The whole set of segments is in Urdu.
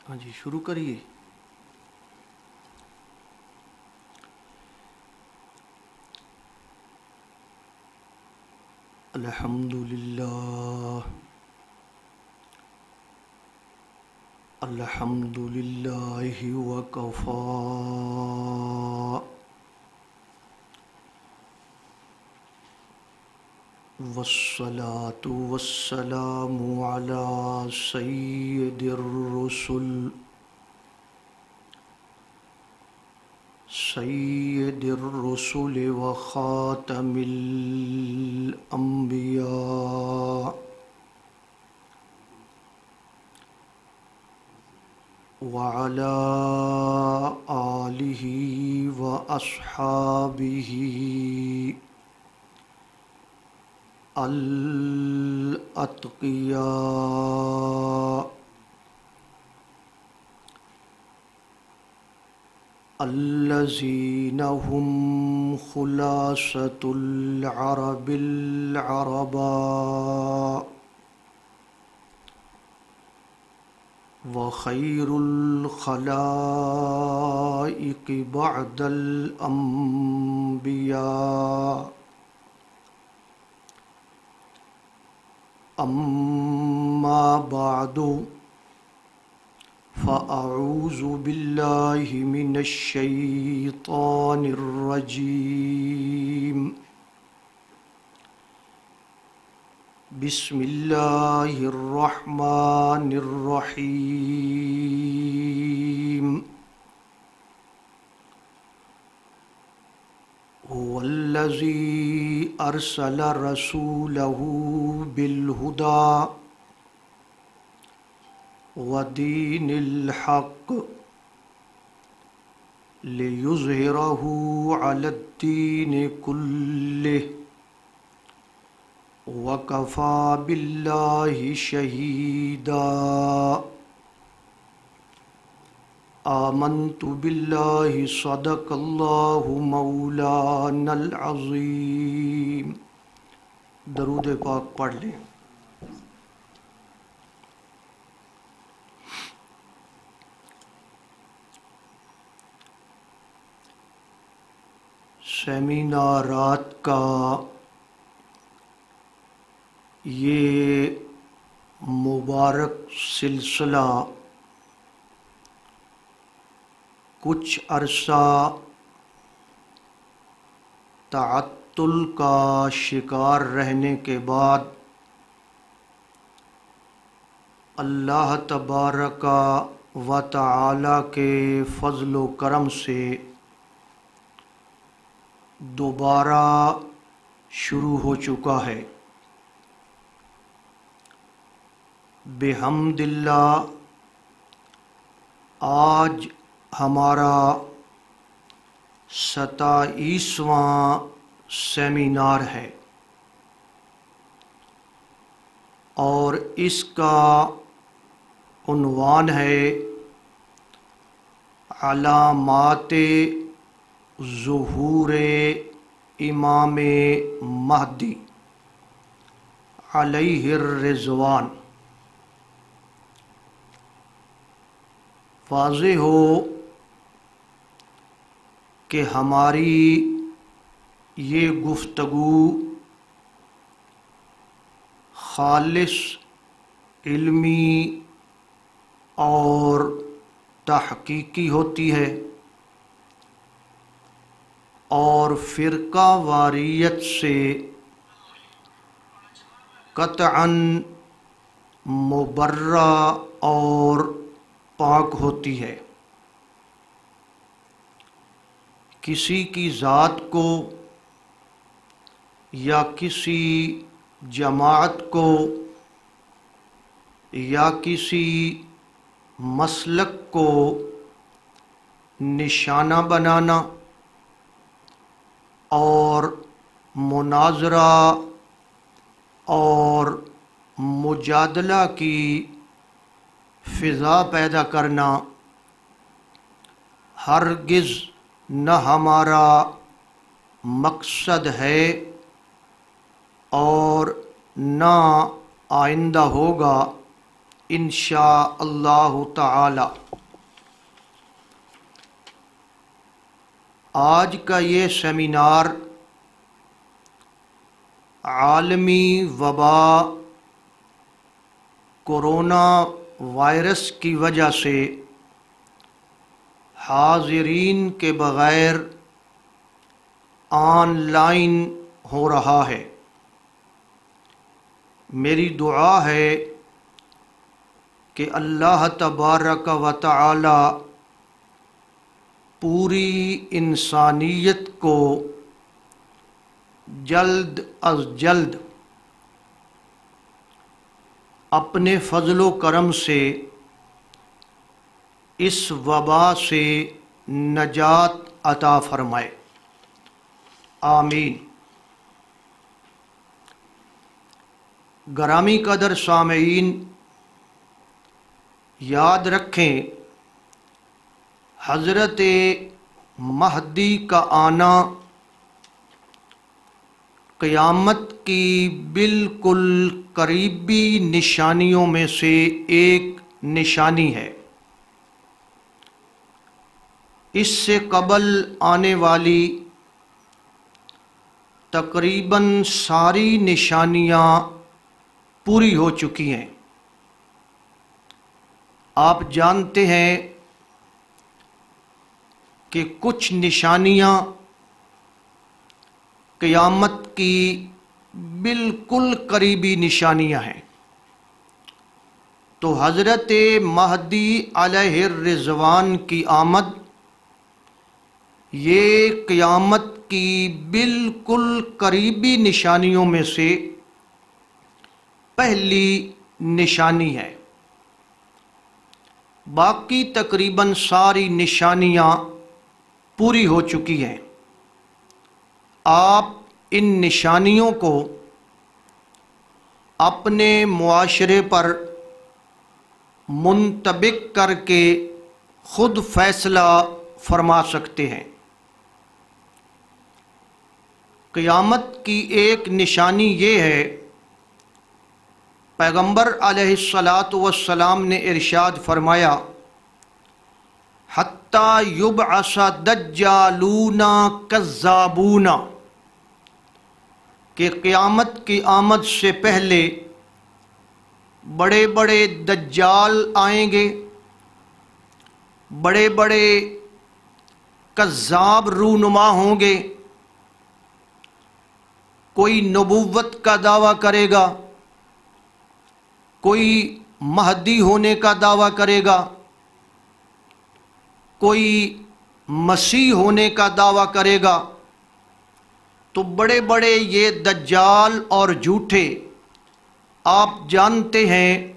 ہاں جی شروع کریے۔ الحمد للہ وکفا والصلاة والسلام على سید الرسل وخاتم الانبیاء وعلى آلہ واصحابہ الاتقیاء الذین هم خلاصة العرب العرباء وخیر الخلائق بعد الانبیاء اما بعد فاعوذ باللہ من الشیطان الرجیم بسم اللہ الرحمن الرحیم هو الذی ارسل رسولہ بالہدی ودین الحق لیظہرہ علی الدین کلہ وکفی باللہ شہیدا آمنت باللہ صدق اللہ مولانا العظیم۔ درود پاک پڑھ لیں۔ سیمینارات کا یہ مبارک سلسلہ کچھ عرصہ تعطل کا شکار رہنے کے بعد اللہ تبارک و تعالی کے فضل و کرم سے دوبارہ شروع ہو چکا ہے۔ بحمد اللہ آج ہمارا 27واں سیمینار ہے اور اس کا عنوان ہے علامات ظہور امام مہدی علیہ الرضوان۔ واضح ہو کہ ہماری یہ گفتگو خالص علمی اور تحقیقی ہوتی ہے اور فرقہ واریت سے قطعاً مبرہ اور پاک ہوتی ہے۔ کسی کی ذات کو یا کسی جماعت کو یا کسی مسلک کو نشانہ بنانا اور مناظرہ اور مجادلہ کی فضا پیدا کرنا ہرگز نہ ہمارا مقصد ہے اور نہ آئندہ ہوگا، انشاء اللہ تعالی۔ آج کا یہ سیمینار عالمی وبا کورونا وائرس کی وجہ سے حاضرین کے بغیر آن لائن ہو رہا ہے۔ میری دعا ہے کہ اللہ تبارک و تعالی پوری انسانیت کو جلد از جلد اپنے فضل و کرم سے اس وبا سے نجات عطا فرمائے، آمین۔ گرامی قدر سامعین، یاد رکھیں حضرت مہدی کا آنا قیامت کی بالکل قریبی نشانیوں میں سے ایک نشانی ہے۔ اس سے قبل آنے والی تقریباً ساری نشانیاں پوری ہو چکی ہیں۔ آپ جانتے ہیں کہ کچھ نشانیاں قیامت کی بالکل قریبی نشانیاں ہیں، تو حضرت مہدی علیہ الرضوان کی آمد یہ قیامت کی بالکل قریبی نشانیوں میں سے پہلی نشانی ہے۔ باقی تقریباً ساری نشانیاں پوری ہو چکی ہیں۔ آپ ان نشانیوں کو اپنے معاشرے پر منطبق کر کے خود فیصلہ فرما سکتے ہیں۔ قیامت کی ایک نشانی یہ ہے، پیغمبر علیہ الصلاۃ والسلام نے ارشاد فرمایا، حتی یبعث دجالون کذابون، کہ قیامت کی آمد سے پہلے بڑے بڑے دجال آئیں گے، بڑے بڑے کذاب رونما ہوں گے۔ کوئی نبوت کا دعویٰ کرے گا، کوئی مہدی ہونے کا دعویٰ کرے گا، کوئی مسیح ہونے کا دعویٰ کرے گا، تو بڑے بڑے یہ دجال اور جھوٹے آپ جانتے ہیں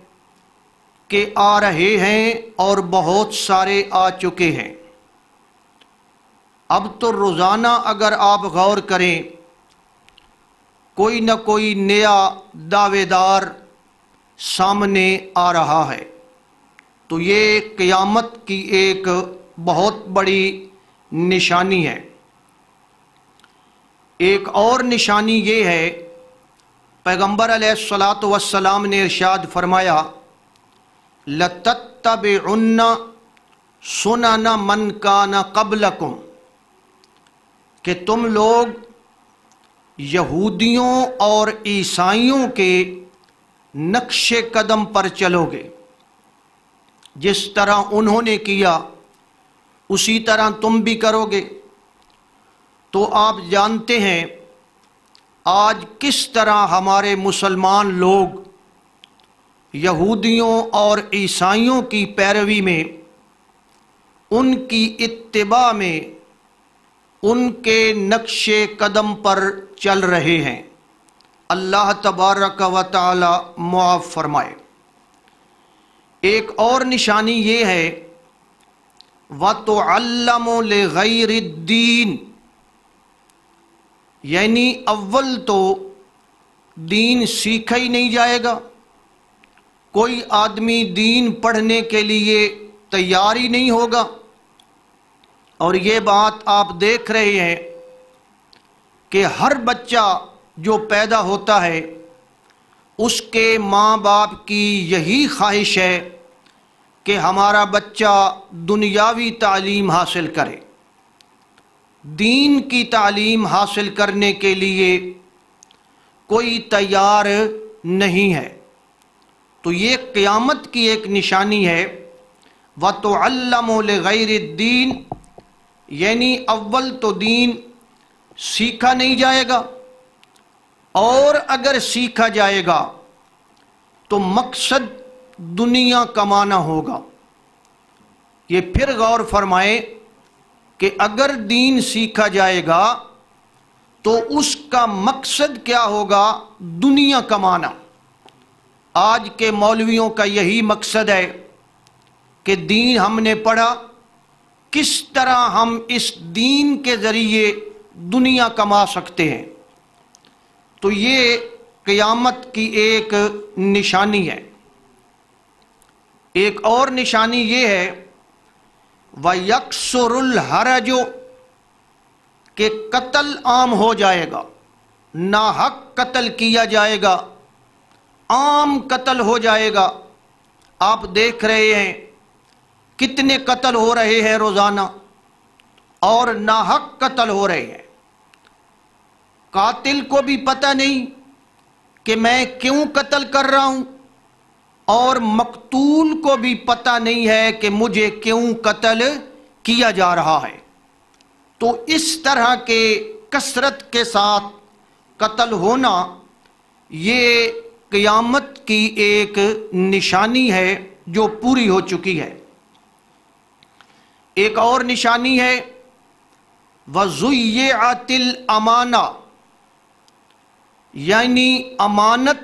کہ آ رہے ہیں اور بہت سارے آ چکے ہیں۔ اب تو روزانہ اگر آپ غور کریں، کوئی نہ کوئی نیا دعوے دار سامنے آ رہا ہے، تو یہ قیامت کی ایک بہت بڑی نشانی ہے۔ ایک اور نشانی یہ ہے، پیغمبر علیہ الصلاۃ والسلام نے ارشاد فرمایا، لَتَتَّبِعُنَّ سُنَنَ مَنْ كَانَ قَبْلَكُمْ، کہ تم لوگ یہودیوں اور عیسائیوں کے نقش قدم پر چلو گے، جس طرح انہوں نے کیا اسی طرح تم بھی کرو گے۔ تو آپ جانتے ہیں آج کس طرح ہمارے مسلمان لوگ یہودیوں اور عیسائیوں کی پیروی میں، ان کی اتباع میں، ان کے نقش قدم پر چل رہے ہیں۔ اللہ تبارک و تعالی معاف فرمائے۔ ایک اور نشانی یہ ہے، وَتُعَلَّمُ لِغَيْرِ الدِّينِ، یعنی اول تو دین سیکھا ہی نہیں جائے گا، کوئی آدمی دین پڑھنے کے لیے تیار ہی نہیں ہوگا۔ اور یہ بات آپ دیکھ رہے ہیں کہ ہر بچہ جو پیدا ہوتا ہے اس کے ماں باپ کی یہی خواہش ہے کہ ہمارا بچہ دنیاوی تعلیم حاصل کرے، دین کی تعلیم حاصل کرنے کے لیے کوئی تیار نہیں ہے۔ تو یہ قیامت کی ایک نشانی ہے۔ وَتُعَلَّمُ لِغَيْرِ الدِّينِ، یعنی اول تو دین سیکھا نہیں جائے گا، اور اگر سیکھا جائے گا تو مقصد دنیا کمانا ہوگا۔ یہ پھر غور فرمائیں کہ اگر دین سیکھا جائے گا تو اس کا مقصد کیا ہوگا؟ دنیا کمانا۔ آج کے مولویوں کا یہی مقصد ہے کہ دین ہم نے پڑھا، کس طرح ہم اس دین کے ذریعے دنیا کما سکتے ہیں۔ تو یہ قیامت کی ایک نشانی ہے۔ ایک اور نشانی یہ ہے وَيَكْسُرُ الْحَرَجُ، کہ قتل عام ہو جائے گا، ناحق قتل کیا جائے گا، عام قتل ہو جائے گا۔ آپ دیکھ رہے ہیں کتنے قتل ہو رہے ہیں روزانہ، اور ناحق قتل ہو رہے ہیں۔ قاتل کو بھی پتہ نہیں کہ میں کیوں قتل کر رہا ہوں، اور مقتول کو بھی پتہ نہیں ہے کہ مجھے کیوں قتل کیا جا رہا ہے۔ تو اس طرح کے کثرت کے ساتھ قتل ہونا یہ قیامت کی ایک نشانی ہے جو پوری ہو چکی ہے۔ ایک اور نشانی ہے وَضُيِّعَتِ الْأَمَانَةُ، یعنی امانت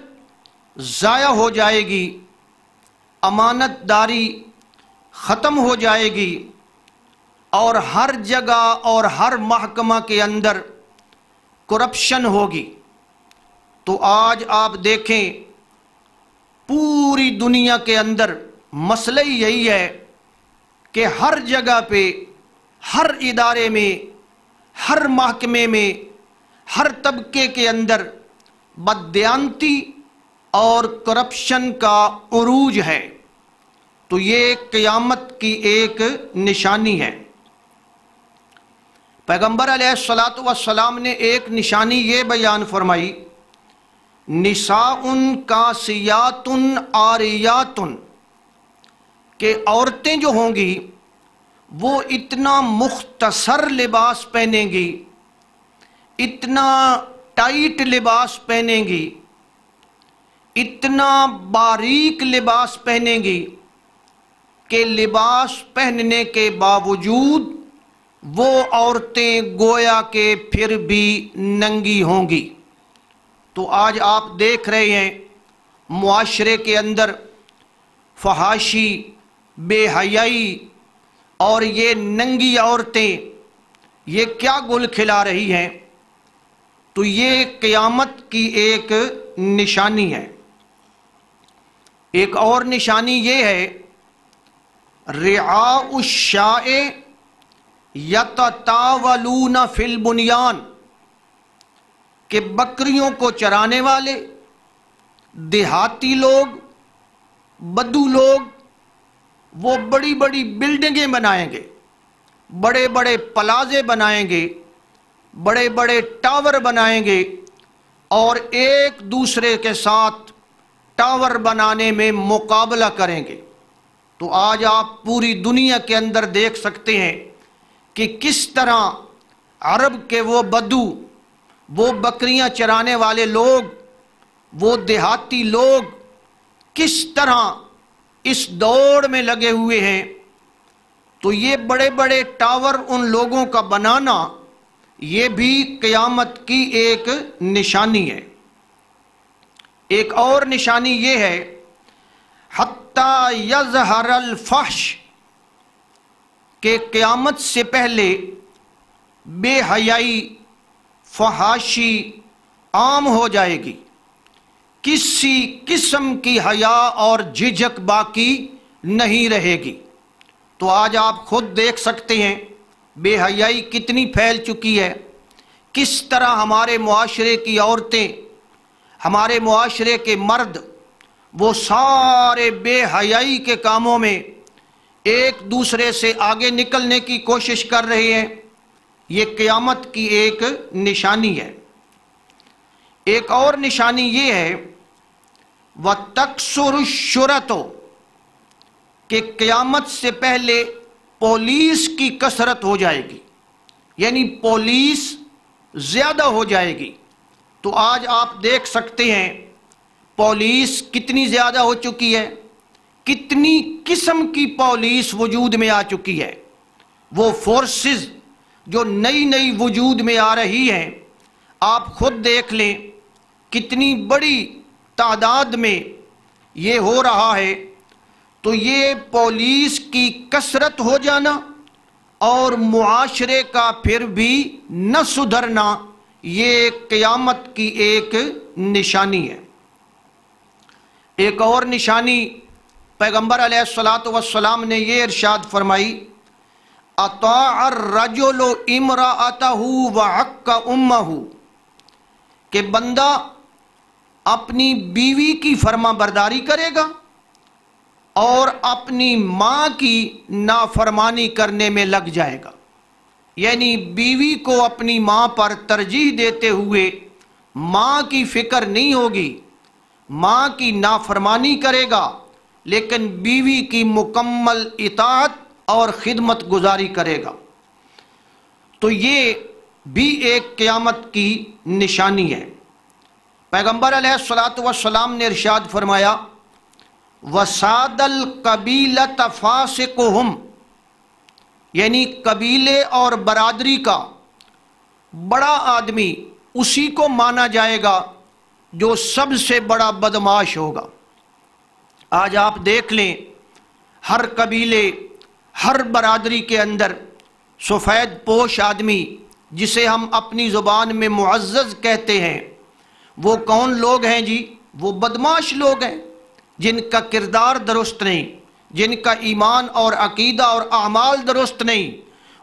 ضائع ہو جائے گی، امانت داری ختم ہو جائے گی، اور ہر جگہ اور ہر محکمہ کے اندر کرپشن ہوگی۔ تو آج آپ دیکھیں پوری دنیا کے اندر مسئلہ یہی ہے کہ ہر جگہ پہ، ہر ادارے میں، ہر محکمے میں، ہر طبقے کے اندر بددیانتی اور کرپشن کا عروج ہے۔ تو یہ قیامت کی ایک نشانی ہے۔ پیغمبر علیہ الصلاۃ والسلام نے ایک نشانی یہ بیان فرمائی، نساء کاسیات عاریات، کہ عورتیں جو ہوں گی وہ اتنا مختصر لباس پہنیں گی، اتنا ٹائٹ لباس پہنیں گی، اتنا باریک لباس پہنیں گی کہ لباس پہننے کے باوجود وہ عورتیں گویا کہ پھر بھی ننگی ہوں گی۔ تو آج آپ دیکھ رہے ہیں معاشرے کے اندر فحاشی، بے حیائی اور یہ ننگی عورتیں یہ کیا گل کھلا رہی ہیں۔ تو یہ قیامت کی ایک نشانی ہے۔ ایک اور نشانی یہ ہے رعاء الشاء یتطاولون فی البنیان، کہ بکریوں کو چرانے والے دیہاتی لوگ، بدو لوگ، وہ بڑی بڑی بلڈنگیں بنائیں گے، بڑے بڑے پلازے بنائیں گے، بڑے بڑے ٹاور بنائیں گے، اور ایک دوسرے کے ساتھ ٹاور بنانے میں مقابلہ کریں گے۔ تو آج آپ پوری دنیا کے اندر دیکھ سکتے ہیں کہ کس طرح عرب کے وہ بدو، وہ بکریاں چرانے والے لوگ، وہ دیہاتی لوگ کس طرح اس دوڑ میں لگے ہوئے ہیں۔ تو یہ بڑے بڑے ٹاور ان لوگوں کا بنانا یہ بھی قیامت کی ایک نشانی ہے۔ ایک اور نشانی یہ ہے حتی یظہر الفحش، کہ قیامت سے پہلے بے حیائی، فحاشی عام ہو جائے گی، کسی قسم کی حیا اور جھجک باقی نہیں رہے گی۔ تو آج آپ خود دیکھ سکتے ہیں بے حیائی کتنی پھیل چکی ہے، کس طرح ہمارے معاشرے کی عورتیں ہمارے معاشرے کے مرد وہ سارے بے حیائی کے کاموں میں ایک دوسرے سے آگے نکلنے کی کوشش کر رہے ہیں، یہ قیامت کی ایک نشانی ہے۔ ایک اور نشانی یہ ہے وَتَكْسُرُ الشُّرَطُ، کہ قیامت سے پہلے پولیس کی کثرت ہو جائے گی، یعنی پولیس زیادہ ہو جائے گی۔ تو آج آپ دیکھ سکتے ہیں پولیس کتنی زیادہ ہو چکی ہے، کتنی قسم کی پولیس وجود میں آ چکی ہے۔ وہ فورسز جو نئی نئی وجود میں آ رہی ہیں، آپ خود دیکھ لیں کتنی بڑی تعداد میں یہ ہو رہا ہے۔ تو یہ پولیس کی کثرت ہو جانا اور معاشرے کا پھر بھی نہ سدھرنا، یہ قیامت کی ایک نشانی ہے۔ ایک اور نشانی پیغمبر علیہ الصلاۃ والسلام نے یہ ارشاد فرمائی اطاع الرجل امرأتہ وعق امہ، کہ بندہ اپنی بیوی کی فرما برداری کرے گا اور اپنی ماں کی نافرمانی کرنے میں لگ جائے گا، یعنی بیوی کو اپنی ماں پر ترجیح دیتے ہوئے ماں کی فکر نہیں ہوگی، ماں کی نافرمانی کرے گا لیکن بیوی کی مکمل اطاعت اور خدمت گزاری کرے گا۔ تو یہ بھی ایک قیامت کی نشانی ہے۔ پیغمبر علیہ الصلاۃ والسلام نے ارشاد فرمایا وَسَادَ الْقَبِيلَةَ فَاسِقُهُمْ، یعنی قبیلے اور برادری کا بڑا آدمی اسی کو مانا جائے گا جو سب سے بڑا بدمعاش ہوگا۔ آج آپ دیکھ لیں ہر قبیلے، ہر برادری کے اندر سفید پوش آدمی جسے ہم اپنی زبان میں معزز کہتے ہیں، وہ کون لوگ ہیں جی؟ وہ بدمعاش لوگ ہیں جن کا کردار درست نہیں، جن کا ایمان اور عقیدہ اور اعمال درست نہیں،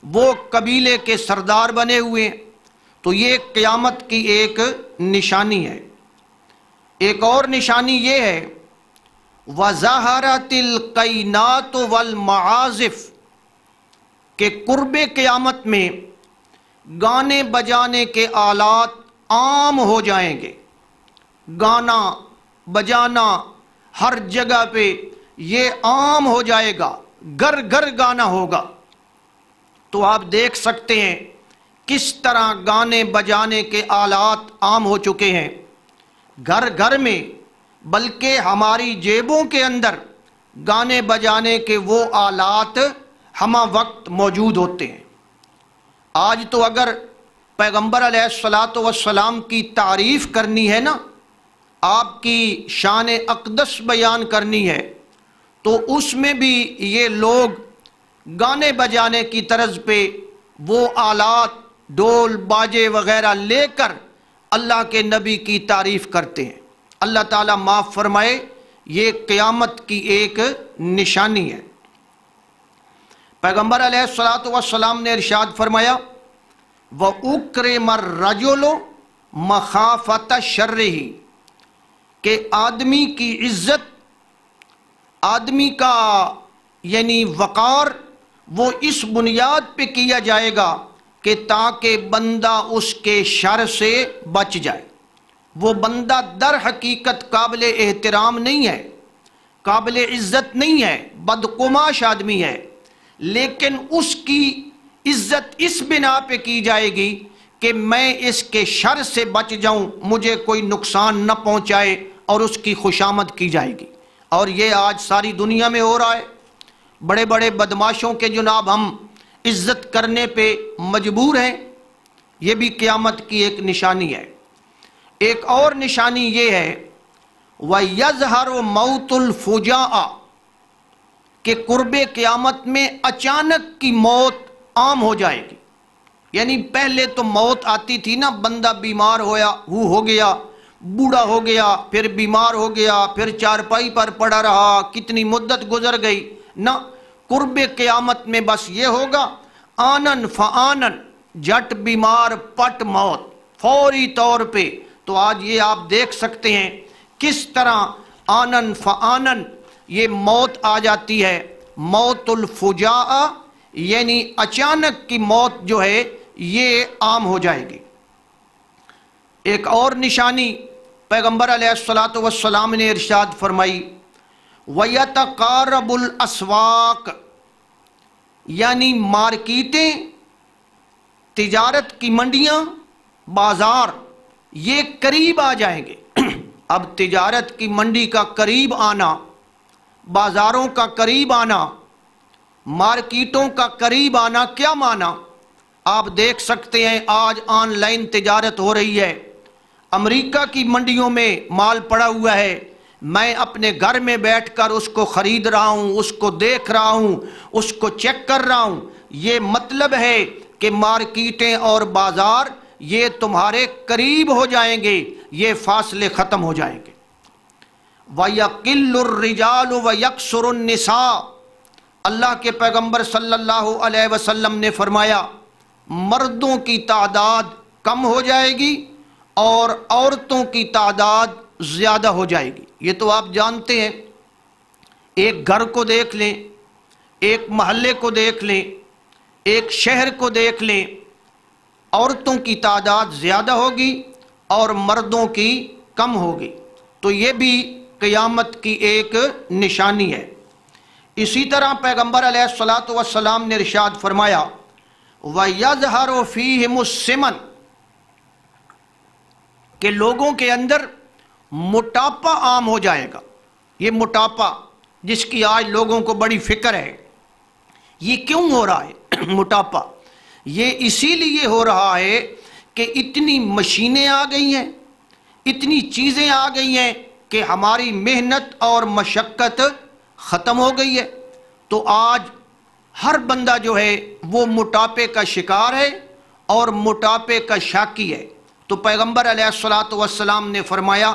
وہ قبیلے کے سردار بنے ہوئے ہیں۔ تو یہ قیامت کی ایک نشانی ہے۔ ایک اور نشانی یہ ہے وَظَهَرَتِ الْقَيْنَاتُ وَالْمَعَازِفُ، کہ قرب قیامت میں گانے بجانے کے آلات عام ہو جائیں گے، گانا بجانا ہر جگہ پہ یہ عام ہو جائے گا، گھر گھر گانا ہوگا۔ تو آپ دیکھ سکتے ہیں کس طرح گانے بجانے کے آلات عام ہو چکے ہیں گھر گھر میں، بلکہ ہماری جیبوں کے اندر گانے بجانے کے وہ آلات ہمہ وقت موجود ہوتے ہیں۔ آج تو اگر پیغمبر علیہ الصلاۃ والسلام کی تعریف کرنی ہے نا، آپ کی شان اقدس بیان کرنی ہے، تو اس میں بھی یہ لوگ گانے بجانے کی طرز پہ وہ آلات ڈول باجے وغیرہ لے کر اللہ کے نبی کی تعریف کرتے ہیں۔ اللہ تعالیٰ معاف فرمائے، یہ قیامت کی ایک نشانی ہے۔ پیغمبر علیہ الصلاۃ والسلام نے ارشاد فرمایا وَأُكْرِمَ الرَّجُلُ مَخَافَةَ شَرِّهِ، کہ آدمی کی عزت، آدمی کا یعنی وقار، وہ اس بنیاد پہ کیا جائے گا کہ تاکہ بندہ اس کے شر سے بچ جائے۔ وہ بندہ در حقیقت قابل احترام نہیں ہے، قابل عزت نہیں ہے، بدقماش آدمی ہے، لیکن اس کی عزت اس بنا پہ کی جائے گی کہ میں اس کے شر سے بچ جاؤں، مجھے کوئی نقصان نہ پہنچائے، اور اس کی خوشامد کی جائے گی۔ اور یہ آج ساری دنیا میں ہو رہا ہے، بڑے بڑے بدماشوں کے جناب ہم عزت کرنے پہ مجبور ہیں۔ یہ بھی قیامت کی ایک نشانی ہے۔ ایک اور نشانی یہ ہے وَيَظْهَرُ مَوْتُ الْفُجَاءَ، کہ قرب قیامت میں اچانک کی موت عام ہو جائے گی۔ یعنی پہلے تو موت آتی تھی نا، بندہ بیمار ہو گیا، بوڑھا ہو گیا، پھر بیمار ہو گیا، پھر چارپائی پر پڑا رہا، کتنی مدت گزر گئی نہ۔ قرب قیامت میں بس یہ ہوگا آنن فآنن، جٹ بیمار پٹ موت، فوری طور پہ تو آج یہ آپ دیکھ سکتے ہیں کس طرح آنن فآنن یہ موت آ جاتی ہے، موت الفجاء یعنی اچانک کی موت جو ہے یہ عام ہو جائے گی۔ ایک اور نشانی پیغمبر علیہ الصلاۃ والسلام نے ارشاد فرمائی، وَيَتَقَارَبُ الْأَسْوَاقُ یعنی مارکیٹیں، تجارت کی منڈیاں، بازار یہ قریب آ جائیں گے۔ اب تجارت کی منڈی کا قریب آنا، بازاروں کا قریب آنا، مارکیٹوں کا قریب آنا کیا معنی؟ آپ دیکھ سکتے ہیں آج آن لائن تجارت ہو رہی ہے، امریکہ کی منڈیوں میں مال پڑا ہوا ہے، میں اپنے گھر میں بیٹھ کر اس کو خرید رہا ہوں، اس کو دیکھ رہا ہوں، اس کو چیک کر رہا ہوں۔ یہ مطلب ہے کہ مارکیٹیں اور بازار یہ تمہارے قریب ہو جائیں گے، یہ فاصلے ختم ہو جائیں گے۔ وَيَقِلُّ الرِّجَالُ وَيَكْثُرُ النِّسَاءُ اللہ کے پیغمبر صلی اللہ علیہ وسلم نے فرمایا مردوں کی تعداد کم ہو جائے گی اور عورتوں کی تعداد زیادہ ہو جائے گی۔ یہ تو آپ جانتے ہیں، ایک گھر کو دیکھ لیں، ایک محلے کو دیکھ لیں، ایک شہر کو دیکھ لیں، عورتوں کی تعداد زیادہ ہوگی اور مردوں کی کم ہوگی، تو یہ بھی قیامت کی ایک نشانی ہے۔ اسی طرح پیغمبر علیہ الصلاۃ والسلام نے ارشاد فرمایا وَيَظْهَرُ فِيهِمُ السِّمَنُ کہ لوگوں کے اندر موٹاپا عام ہو جائے گا۔ یہ موٹاپا جس کی آج لوگوں کو بڑی فکر ہے، یہ کیوں ہو رہا ہے موٹاپا؟ یہ اسی لیے ہو رہا ہے کہ اتنی مشینیں آ گئی ہیں، اتنی چیزیں آ گئی ہیں کہ ہماری محنت اور مشقت ختم ہو گئی ہے، تو آج ہر بندہ جو ہے وہ موٹاپے کا شکار ہے اور موٹاپے کا شاکی ہے۔ تو پیغمبر علیہ الصلاۃ والسلام نے فرمایا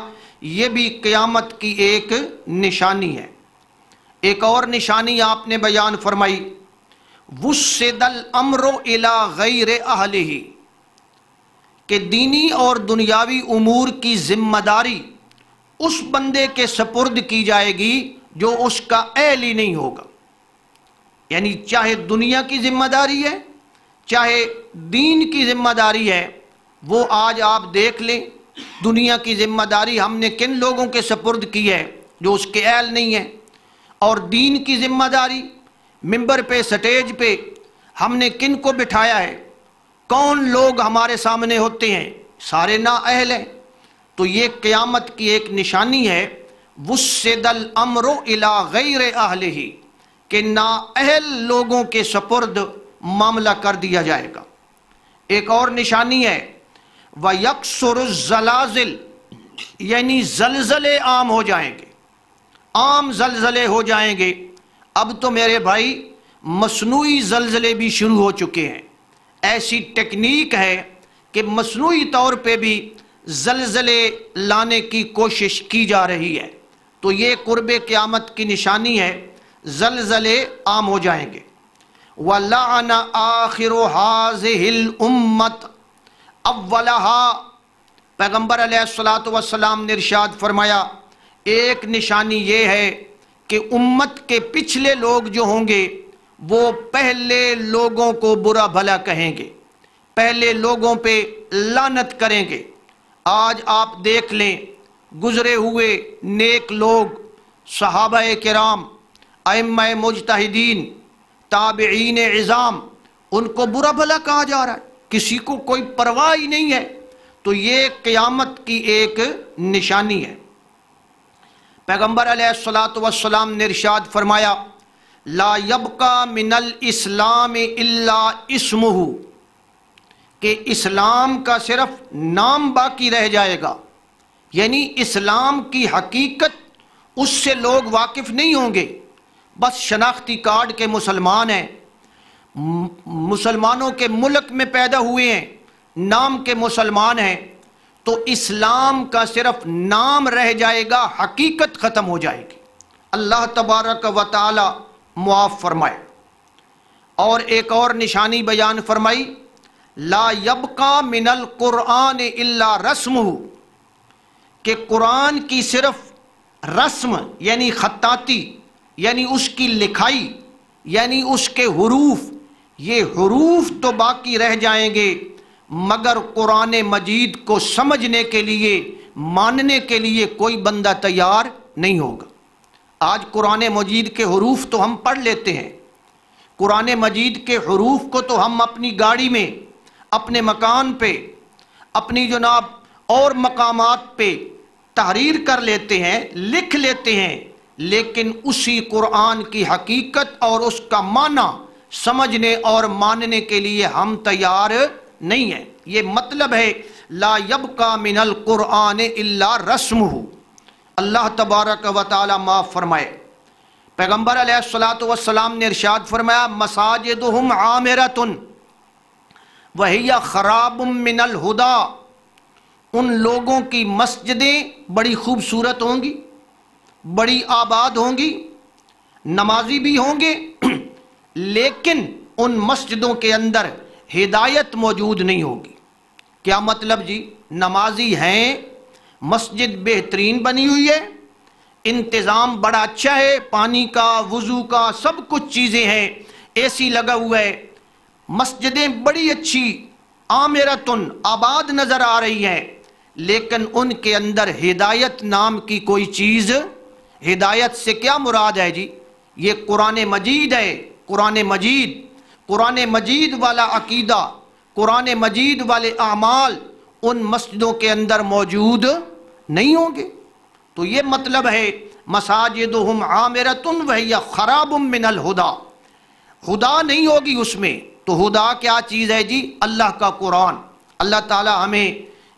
یہ بھی قیامت کی ایک نشانی ہے۔ ایک اور نشانی آپ نے بیان فرمائی وُسِّدَ الْأَمْرُ إِلَىٰ غَيْرِ أَهْلِهِ کہ دینی اور دنیاوی امور کی ذمہ داری اس بندے کے سپرد کی جائے گی جو اس کا اہل ہی نہیں ہوگا۔ یعنی چاہے دنیا کی ذمہ داری ہے، چاہے دین کی ذمہ داری ہے، وہ آج آپ دیکھ لیں دنیا کی ذمہ داری ہم نے کن لوگوں کے سپرد کی ہے جو اس کے اہل نہیں ہیں، اور دین کی ذمہ داری ممبر پہ سٹیج پہ ہم نے کن کو بٹھایا ہے، کون لوگ ہمارے سامنے ہوتے ہیں، سارے نااہل ہیں۔ تو یہ قیامت کی ایک نشانی ہے وُسِّدَ الْأَمْرُ إِلَىٰ غَيْرِ أَهْلِهِ کہ نااہل لوگوں کے سپرد معاملہ کر دیا جائے گا۔ ایک اور نشانی ہے وَيَكْسُرُ الزَّلَازِلِ یعنی زلزلے عام ہو جائیں گے، عام زلزلے ہو جائیں گے۔ اب تو میرے بھائی مصنوعی زلزلے بھی شروع ہو چکے ہیں، ایسی ٹیکنیک ہے کہ مصنوعی طور پہ بھی زلزلے لانے کی کوشش کی جا رہی ہے۔ تو یہ قرب قیامت کی نشانی ہے، زلزلے عام ہو جائیں گے۔ وَلَعَنَ آخِرُ هَٰذِهِ الْأُمَّةِ أَوَّلَهَا پیغمبر علیہ الصلاۃ والسلام نے ارشاد فرمایا ایک نشانی یہ ہے کہ امت کے پچھلے لوگ جو ہوں گے وہ پہلے لوگوں کو برا بھلا کہیں گے، پہلے لوگوں پہ لعنت کریں گے۔ آج آپ دیکھ لیں گزرے ہوئے نیک لوگ، صحابہ کرام، ائمہ مجتہدین، تابعین عظام، ان کو برا بھلا کہا جا رہا ہے، کسی کو کوئی پرواہ ہی نہیں ہے۔ تو یہ قیامت کی ایک نشانی ہے۔ پیغمبر علیہ الصلاۃ والسلام نے ارشاد فرمایا لا يبقى من الاسلام الا اسمہ کہ اسلام کا صرف نام باقی رہ جائے گا، یعنی اسلام کی حقیقت اس سے لوگ واقف نہیں ہوں گے، بس شناختی کارڈ کے مسلمان ہیں، مسلمانوں کے ملک میں پیدا ہوئے ہیں، نام کے مسلمان ہیں، تو اسلام کا صرف نام رہ جائے گا، حقیقت ختم ہو جائے گی۔ اللہ تبارک و تعالی معاف فرمائے۔ اور ایک اور نشانی بیان فرمائی لا یبقى من القرآن الا رسمہ کہ قرآن کی صرف رسم یعنی خطاطی یعنی اس کی لکھائی یعنی اس کے حروف، یہ حروف تو باقی رہ جائیں گے، مگر قرآن مجید کو سمجھنے کے لیے ماننے کے لیے کوئی بندہ تیار نہیں ہوگا۔ آج قرآن مجید کے حروف تو ہم پڑھ لیتے ہیں، قرآن مجید کے حروف کو تو ہم اپنی گاڑی میں، اپنے مکان پہ، اپنی جناب اور مقامات پہ تحریر کر لیتے ہیں، لکھ لیتے ہیں، لیکن اسی قرآن کی حقیقت اور اس کا معنی سمجھنے اور ماننے کے لیے ہم تیار نہیں ہیں۔ یہ مطلب ہے لا یبقى من القرآن الا رسمہ۔ اللہ تبارک و تعالی معاف فرمائے، پیغمبر علیہ السلام نے ارشاد فرمایا مساجدہم عامرۃ وہی خراب من الہدی، ان لوگوں کی مسجدیں بڑی خوبصورت ہوں گی، بڑی آباد ہوں گی، نمازی بھی ہوں گے، لیکن ان مسجدوں کے اندر ہدایت موجود نہیں ہوگی۔ کیا مطلب جی؟ نمازی ہیں، مسجد بہترین بنی ہوئی ہے، انتظام بڑا اچھا ہے، پانی کا، وضو کا، سب کچھ چیزیں ہیں، اے سی لگا ہوا ہے، مسجدیں بڑی اچھی عامرتن آباد نظر آ رہی ہیں، لیکن ان کے اندر ہدایت نام کی کوئی چیز، ہدایت سے کیا مراد ہے جی؟ یہ قرآن مجید ہے، قرآن مجید، قرآن مجید والا عقیدہ، قرآن مجید والے اعمال ان مسجدوں کے اندر موجود نہیں ہوں گے۔ تو یہ مطلب ہے مساجدہم عامرۃ وہی خراب من الہدی، ہدا نہیں ہوگی اس میں۔ تو ہدا کیا چیز ہے جی؟ اللہ کا قرآن۔ اللہ تعالی ہمیں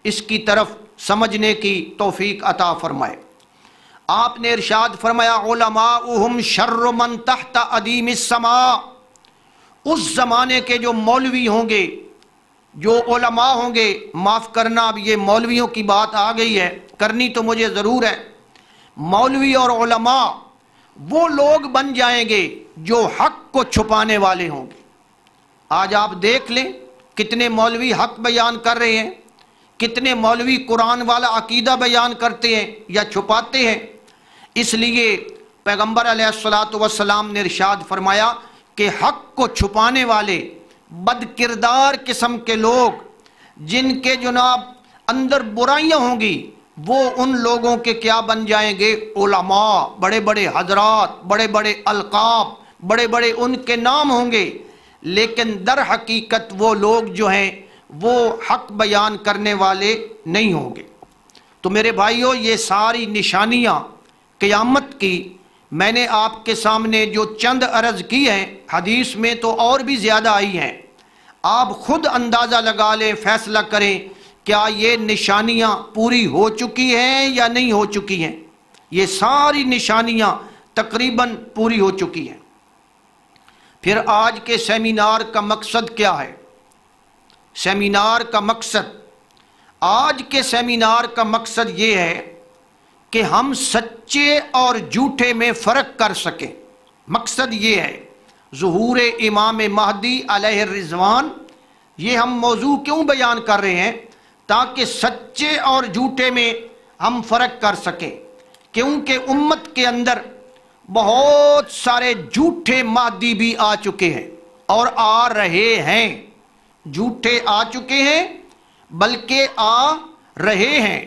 اس کی طرف سمجھنے کی توفیق عطا فرمائے۔ آپ نے ارشاد فرمایا علماؤہم شر من تحت ادیم السماء، اس زمانے کے جو مولوی ہوں گے، جو علماء ہوں گے، معاف کرنا اب یہ مولویوں کی بات آ گئی ہے، کرنی تو مجھے ضرور ہے، مولوی اور علماء وہ لوگ بن جائیں گے جو حق کو چھپانے والے ہوں گے۔ آج آپ دیکھ لیں کتنے مولوی حق بیان کر رہے ہیں، کتنے مولوی قرآن والا عقیدہ بیان کرتے ہیں یا چھپاتے ہیں۔ اس لیے پیغمبر علیہ السلام نے ارشاد فرمایا کہ حق کو چھپانے والے بد کردار قسم کے لوگ جن کے جناب اندر برائیاں ہوں گی، وہ ان لوگوں کے کیا بن جائیں گے؟ علماء، بڑے بڑے حضرات، بڑے بڑے القاب، بڑے بڑے ان کے نام ہوں گے، لیکن در حقیقت وہ لوگ جو ہیں وہ حق بیان کرنے والے نہیں ہوں گے۔ تو میرے بھائیوں، یہ ساری نشانیاں قیامت کی میں نے آپ کے سامنے جو چند عرض کی ہیں، حدیث میں تو اور بھی زیادہ آئی ہیں، آپ خود اندازہ لگا لیں، فیصلہ کریں کیا یہ نشانیاں پوری ہو چکی ہیں یا نہیں ہو چکی ہیں۔ یہ ساری نشانیاں تقریباً پوری ہو چکی ہیں۔ پھر آج کے سیمینار کا مقصد کیا ہے؟ سیمینار کا مقصد، آج کے سیمینار کا مقصد یہ ہے کہ ہم سچے اور جھوٹے میں فرق کر سکیں۔ مقصد یہ ہے، ظہور امام مہدی علیہ الرضوان، یہ ہم موضوع کیوں بیان کر رہے ہیں؟ تاکہ سچے اور جھوٹے میں ہم فرق کر سکیں، کیونکہ امت کے اندر بہت سارے جھوٹے مہدی بھی آ چکے ہیں اور آ رہے ہیں، جھوٹے آ چکے ہیں بلکہ آ رہے ہیں۔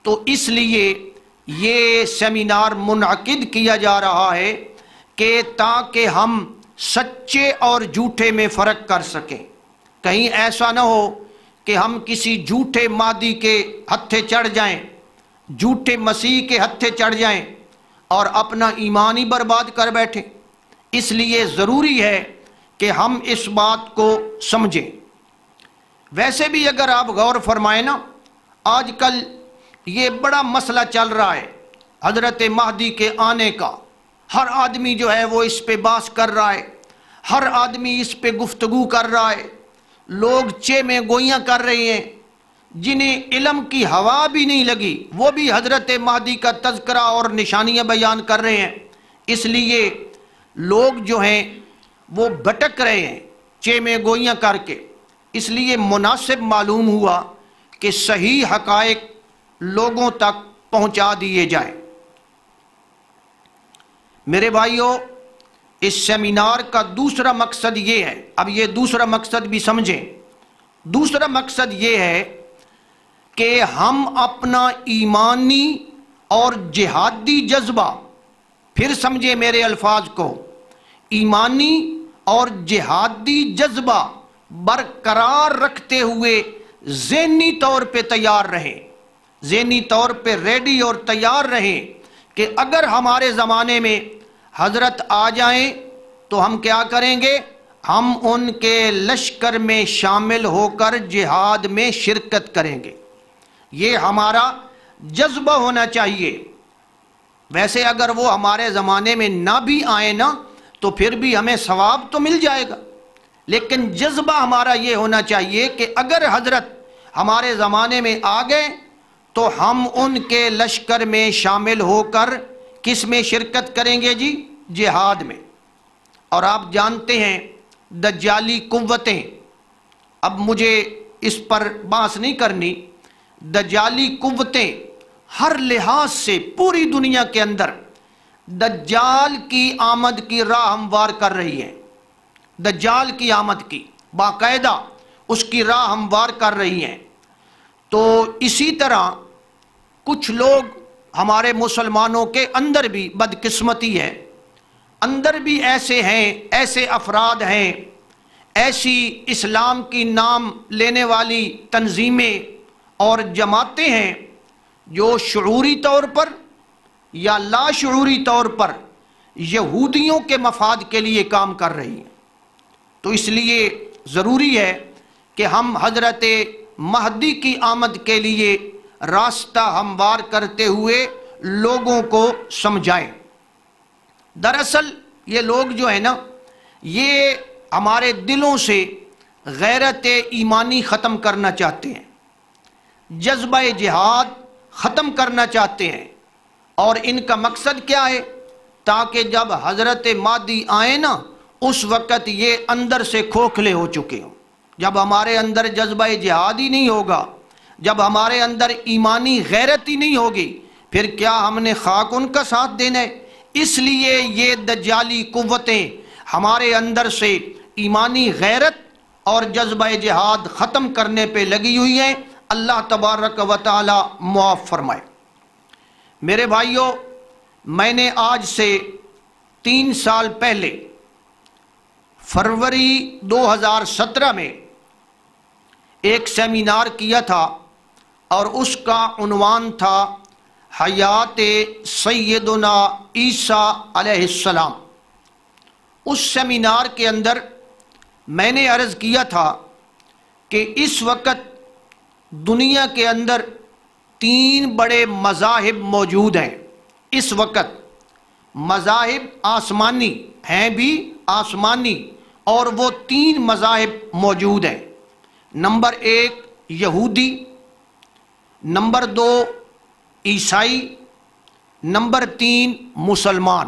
تو اس لیے یہ سیمینار منعقد کیا جا رہا ہے کہ تاکہ ہم سچے اور جھوٹے میں فرق کر سکیں۔ کہیں ایسا نہ ہو کہ ہم کسی جھوٹے مہدی کے ہتھے چڑھ جائیں، جھوٹے مسیح کے ہتھے چڑھ جائیں اور اپنا ایمان ہی برباد کر بیٹھیں۔ اس لیے ضروری ہے کہ ہم اس بات کو سمجھیں۔ ویسے بھی اگر آپ غور فرمائیں نا، آج کل یہ بڑا مسئلہ چل رہا ہے حضرت مہدی کے آنے کا، ہر آدمی جو ہے وہ اس پہ بحث کر رہا ہے، ہر آدمی اس پہ گفتگو کر رہا ہے، لوگ چے میں گوئیاں کر رہے ہیں، جنہیں علم کی ہوا بھی نہیں لگی وہ بھی حضرت مہدی کا تذکرہ اور نشانیاں بیان کر رہے ہیں۔ اس لیے لوگ جو ہیں وہ بھٹک رہے ہیں چے میں گوئیاں کر کے۔ اس لیے مناسب معلوم ہوا کہ صحیح حقائق لوگوں تک پہنچا دیے جائیں۔ میرے بھائیوں، اس سیمینار کا دوسرا مقصد یہ ہے، اب یہ دوسرا مقصد بھی سمجھیں۔ دوسرا مقصد یہ ہے کہ ہم اپنا ایمانی اور جہادی جذبہ، پھر سمجھیں میرے الفاظ کو، ایمانی اور جہادی جذبہ برقرار رکھتے ہوئے ذہنی طور پہ تیار رہیں، ذہنی طور پہ ریڈی اور تیار رہیں کہ اگر ہمارے زمانے میں حضرت آ جائیں تو ہم کیا کریں گے؟ ہم ان کے لشکر میں شامل ہو کر جہاد میں شرکت کریں گے۔ یہ ہمارا جذبہ ہونا چاہیے۔ ویسے اگر وہ ہمارے زمانے میں نہ بھی آئیں نا تو پھر بھی ہمیں ثواب تو مل جائے گا، لیکن جذبہ ہمارا یہ ہونا چاہیے کہ اگر حضرت ہمارے زمانے میں آ گئے تو ہم ان کے لشکر میں شامل ہو کر کس میں شرکت کریں گے جی؟ جہاد میں۔ اور آپ جانتے ہیں دجالی قوتیں، اب مجھے اس پر بحث نہیں کرنی، دجالی قوتیں ہر لحاظ سے پوری دنیا کے اندر دجال کی آمد کی راہ ہموار کر رہی ہیں، دجال کی آمد کی باقاعدہ اس کی راہ ہموار کر رہی ہیں۔ تو اسی طرح کچھ لوگ ہمارے مسلمانوں کے اندر بھی بدقسمتی ہے، اندر بھی ایسے ہیں، ایسے افراد ہیں، ایسی اسلام کی نام لینے والی تنظیمیں اور جماعتیں ہیں جو شعوری طور پر یا لاشعوری طور پر یہودیوں کے مفاد کے لیے کام کر رہی ہیں۔ تو اس لیے ضروری ہے کہ ہم حضرت مہدی کی آمد کے لیے راستہ ہموار کرتے ہوئے لوگوں کو سمجھائیں۔ دراصل یہ لوگ جو ہے نا، یہ ہمارے دلوں سے غیرت ایمانی ختم کرنا چاہتے ہیں، جذبہ جہاد ختم کرنا چاہتے ہیں، اور ان کا مقصد کیا ہے؟ تاکہ جب حضرت مہدی آئے نا اس وقت یہ اندر سے کھوکھلے ہو چکے ہوں۔ جب ہمارے اندر جذبہ جہاد ہی نہیں ہوگا، جب ہمارے اندر ایمانی غیرت ہی نہیں ہوگی، پھر کیا ہم نے خاک ان کا ساتھ دینا ہے؟ اس لیے یہ دجالی قوتیں ہمارے اندر سے ایمانی غیرت اور جذبہ جہاد ختم کرنے پہ لگی ہوئی ہیں۔ اللہ تبارک و تعالی معاف فرمائے۔ میرے بھائیوں، میں نے آج سے 3 سال پہلے فروری 2017 میں ایک سیمینار کیا تھا، اور اس کا عنوان تھا حیات سیدنا عیسیٰ علیہ السلام۔ اس سیمینار کے اندر میں نے عرض کیا تھا کہ اس وقت دنیا کے اندر 3 بڑے مذاہب موجود ہیں۔ اس وقت مذاہب آسمانی ہیں بھی آسمانی، اور وہ 3 مذاہب موجود ہیں۔ نمبر 1 یہودی، نمبر 2 عیسائی، نمبر 3 مسلمان۔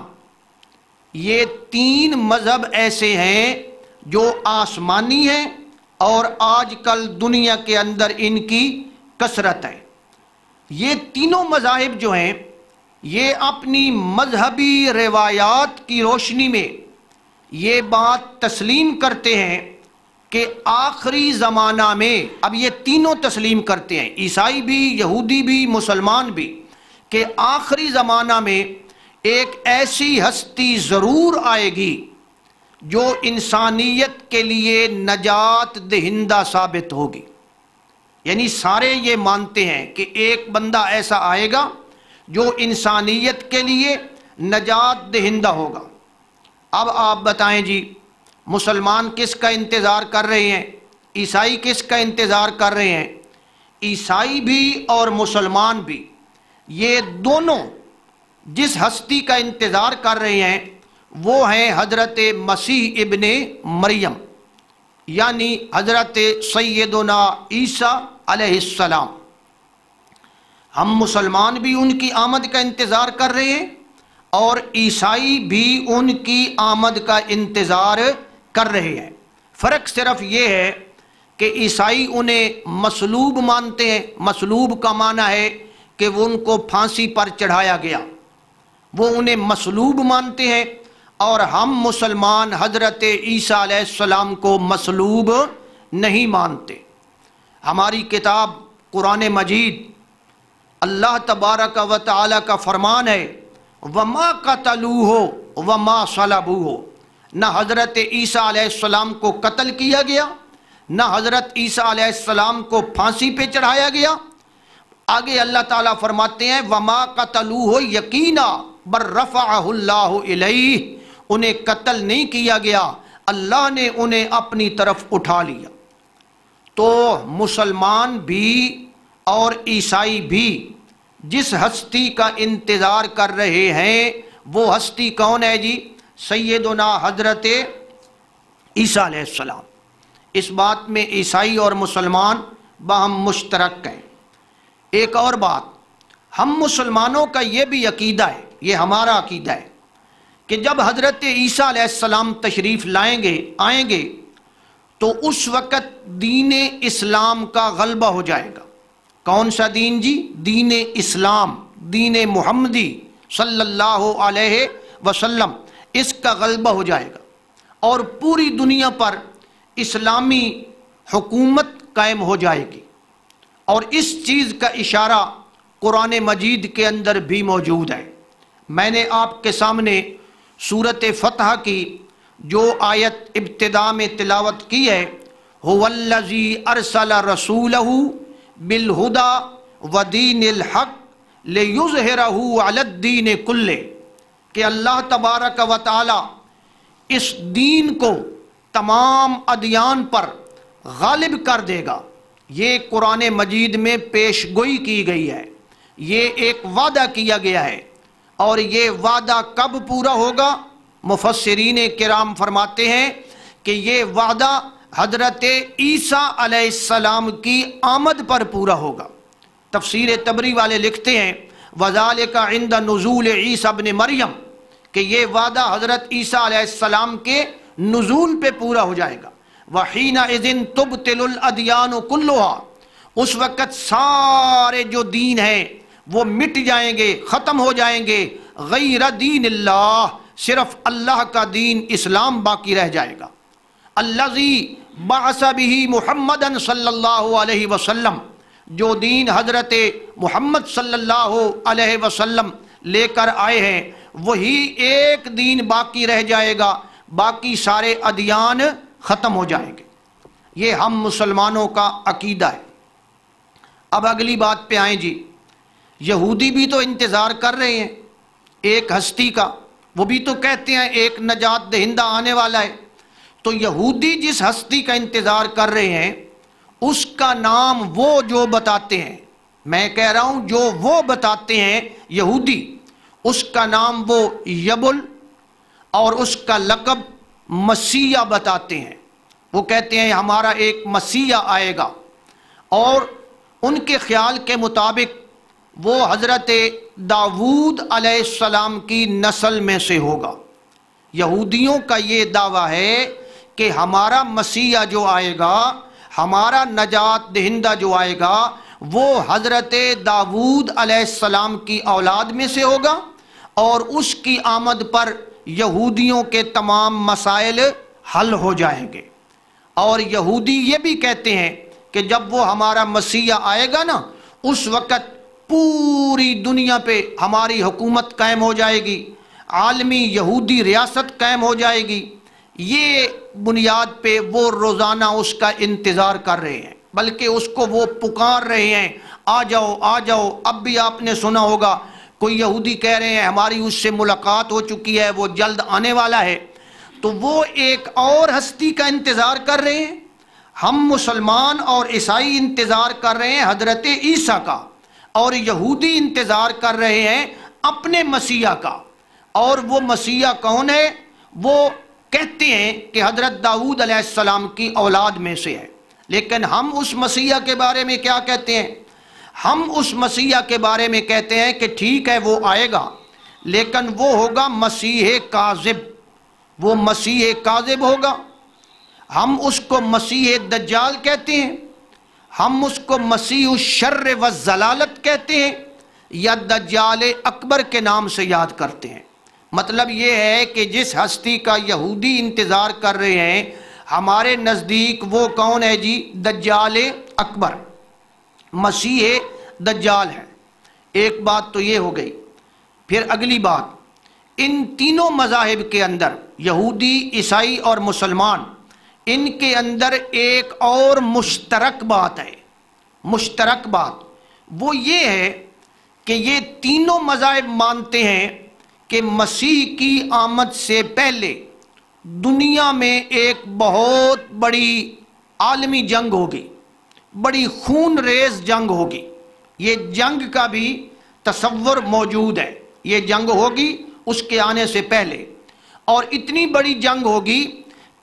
یہ 3 مذہب ایسے ہیں جو آسمانی ہیں، اور آج کل دنیا کے اندر ان کی کثرت ہے۔ یہ تینوں مذاہب جو ہیں یہ اپنی مذہبی روایات کی روشنی میں یہ بات تسلیم کرتے ہیں کہ آخری زمانہ میں، اب یہ تینوں تسلیم کرتے ہیں، عیسائی بھی، یہودی بھی، مسلمان بھی، کہ آخری زمانہ میں ایک ایسی ہستی ضرور آئے گی جو انسانیت کے لیے نجات دہندہ ثابت ہوگی۔ یعنی سارے یہ مانتے ہیں کہ ایک بندہ ایسا آئے گا جو انسانیت کے لیے نجات دہندہ ہوگا۔ اب آپ بتائیں جی، مسلمان کس کا انتظار کر رہے ہیں؟ عیسائی کس کا انتظار کر رہے ہیں؟ عیسائی بھی اور مسلمان بھی، یہ دونوں جس ہستی کا انتظار کر رہے ہیں وہ ہیں حضرت مسیح ابن مریم، یعنی حضرت سیدنا عیسیٰ علیہ السلام۔ ہم مسلمان بھی ان کی آمد کا انتظار کر رہے ہیں، اور عیسائی بھی ان کی آمد کا انتظار کر رہے ہیں۔ فرق صرف یہ ہے کہ عیسائی انہیں مصلوب مانتے ہیں۔ مصلوب کا معنی ہے کہ وہ ان کو پھانسی پر چڑھایا گیا، وہ انہیں مصلوب مانتے ہیں، اور ہم مسلمان حضرت عیسیٰ علیہ السلام کو مصلوب نہیں مانتے۔ ہماری کتاب قرآن مجید اللہ تبارک و تعالی کا فرمان ہے وَمَا قَتَلُوهُ وَمَا صَلَبُوهُ، نہ حضرت عیسیٰ علیہ السلام کو قتل کیا گیا، نہ حضرت عیسیٰ علیہ السلام کو پھانسی پہ چڑھایا گیا۔ آگے اللہ تعالیٰ فرماتے ہیں وَمَا قَتَلُوهُ يَقِينًا بَلْ رَفَعَهُ اللَّهُ إِلَيْهِ، انہیں قتل نہیں کیا گیا، اللہ نے انہیں اپنی طرف اٹھا لیا۔ تو مسلمان بھی اور عیسائی بھی جس ہستی کا انتظار کر رہے ہیں وہ ہستی کون ہے جی؟ سیدنا حضرت عیسیٰ علیہ السلام۔ اس بات میں عیسائی اور مسلمان باہم مشترک ہیں۔ ایک اور بات، ہم مسلمانوں کا یہ بھی عقیدہ ہے، یہ ہمارا عقیدہ ہے کہ جب حضرت عیسیٰ علیہ السلام تشریف آئیں گے تو اس وقت دین اسلام کا غلبہ ہو جائے گا۔ کون سا دین جی؟ دین اسلام، دین محمدی صلی اللہ علیہ وسلم، اس کا غلبہ ہو جائے گا اور پوری دنیا پر اسلامی حکومت قائم ہو جائے گی۔ اور اس چیز کا اشارہ قرآن مجید کے اندر بھی موجود ہے۔ میں نے آپ کے سامنے سورۃ فتح کی جو آیت ابتدا میں تلاوت کی ہے، هو الذی ارسل رسولہ بالہدی ودین الحق لیظہرہ علی الدین کلہ، کہ اللہ تبارک و تعالی اس دین کو تمام ادیان پر غالب کر دے گا۔ یہ قرآن مجید میں پیش گوئی کی گئی ہے، یہ ایک وعدہ کیا گیا ہے، اور یہ وعدہ کب پورا ہوگا؟ مفسرین کرام فرماتے ہیں کہ یہ وعدہ حضرت عیسیٰ علیہ السلام کی آمد پر پورا ہوگا۔ تفسیر طبری والے لکھتے ہیں وَذَلِكَ عِنْدَ نُزُولِ عِیسیٰ ابن مریم، کہ یہ وعدہ حضرت عیسیٰ علیہ السلام کے نزول پہ پورا ہو جائے گا۔ وَحِينَئِذٍ تُبْطِلُ الْأَدْيَانُ كُلُّهَا، اس وقت سارے جو دین ہیں وہ مٹ جائیں گے، ختم ہو جائیں گے، غیر دین اللہ، صرف اللہ کا دین اسلام باقی رہ جائے گا۔ الذی بعث بہ محمدًا صلی اللہ علیہ وسلم، جو دین حضرت محمد صلی اللہ علیہ وسلم لے کر آئے ہیں وہی ایک دین باقی رہ جائے گا، باقی سارے ادیان ختم ہو جائیں گے۔ یہ ہم مسلمانوں کا عقیدہ ہے۔ اب اگلی بات پہ آئیں جی، یہودی بھی تو انتظار کر رہے ہیں ایک ہستی کا، وہ بھی تو کہتے ہیں ایک نجات دہندہ آنے والا ہے۔ تو یہودی جس ہستی کا انتظار کر رہے ہیں اس کا نام وہ جو بتاتے ہیں، میں کہہ رہا ہوں جو وہ بتاتے ہیں یہودی، اس کا نام وہ یبل اور اس کا لقب مسیح بتاتے ہیں۔ وہ کہتے ہیں ہمارا ایک مسیح آئے گا، اور ان کے خیال کے مطابق وہ حضرت داؤد علیہ السلام کی نسل میں سے ہوگا۔ یہودیوں کا یہ دعویٰ ہے کہ ہمارا مسیح جو آئے گا، ہمارا نجات دہندہ جو آئے گا، وہ حضرت داؤد علیہ السلام کی اولاد میں سے ہوگا، اور اس کی آمد پر یہودیوں کے تمام مسائل حل ہو جائیں گے۔ اور یہودی یہ بھی کہتے ہیں کہ جب وہ ہمارا مسیح آئے گا نا، اس وقت پوری دنیا پہ ہماری حکومت قائم ہو جائے گی، عالمی یہودی ریاست قائم ہو جائے گی۔ یہ بنیاد پہ وہ روزانہ اس کا انتظار کر رہے ہیں، بلکہ اس کو وہ پکار رہے ہیں آ جاؤ آ جاؤ۔ اب بھی آپ نے سنا ہوگا کوئی یہودی کہہ رہے ہیں ہماری اس سے ملاقات ہو چکی ہے، وہ جلد آنے والا ہے۔ تو وہ ایک اور ہستی کا انتظار کر رہے ہیں۔ ہم مسلمان اور عیسائی انتظار کر رہے ہیں حضرت عیسیٰ کا، اور یہودی انتظار کر رہے ہیں اپنے مسیح کا۔ اور وہ مسیح کون ہے؟ وہ کہتے ہیں کہ حضرت داؤد علیہ السلام کی اولاد میں سے ہے۔ لیکن ہم اس مسیح کے بارے میں کیا کہتے ہیں؟ ہم اس مسیح کے بارے میں کہتے ہیں کہ ٹھیک ہے وہ آئے گا، لیکن وہ ہوگا مسیح کاذب، وہ مسیح کاذب ہوگا۔ ہم اس کو مسیح دجال کہتے ہیں، ہم اس کو مسیح الشر والضلالت کہتے ہیں، یا دجال اکبر کے نام سے یاد کرتے ہیں۔ مطلب یہ ہے کہ جس ہستی کا یہودی انتظار کر رہے ہیں، ہمارے نزدیک وہ کون ہے جی؟ دجال اکبر، مسیح دجال ہے۔ ایک بات تو یہ ہو گئی۔ پھر اگلی بات، ان تینوں مذاہب کے اندر، یہودی، عیسائی اور مسلمان، ان کے اندر ایک اور مشترک بات ہے۔ مشترک بات وہ یہ ہے کہ یہ تینوں مذاہب مانتے ہیں کہ مسیح کی آمد سے پہلے دنیا میں ایک بہت بڑی عالمی جنگ ہوگی، بڑی خون ریز جنگ ہوگی۔ یہ جنگ کا بھی تصور موجود ہے، یہ جنگ ہوگی اس کے آنے سے پہلے، اور اتنی بڑی جنگ ہوگی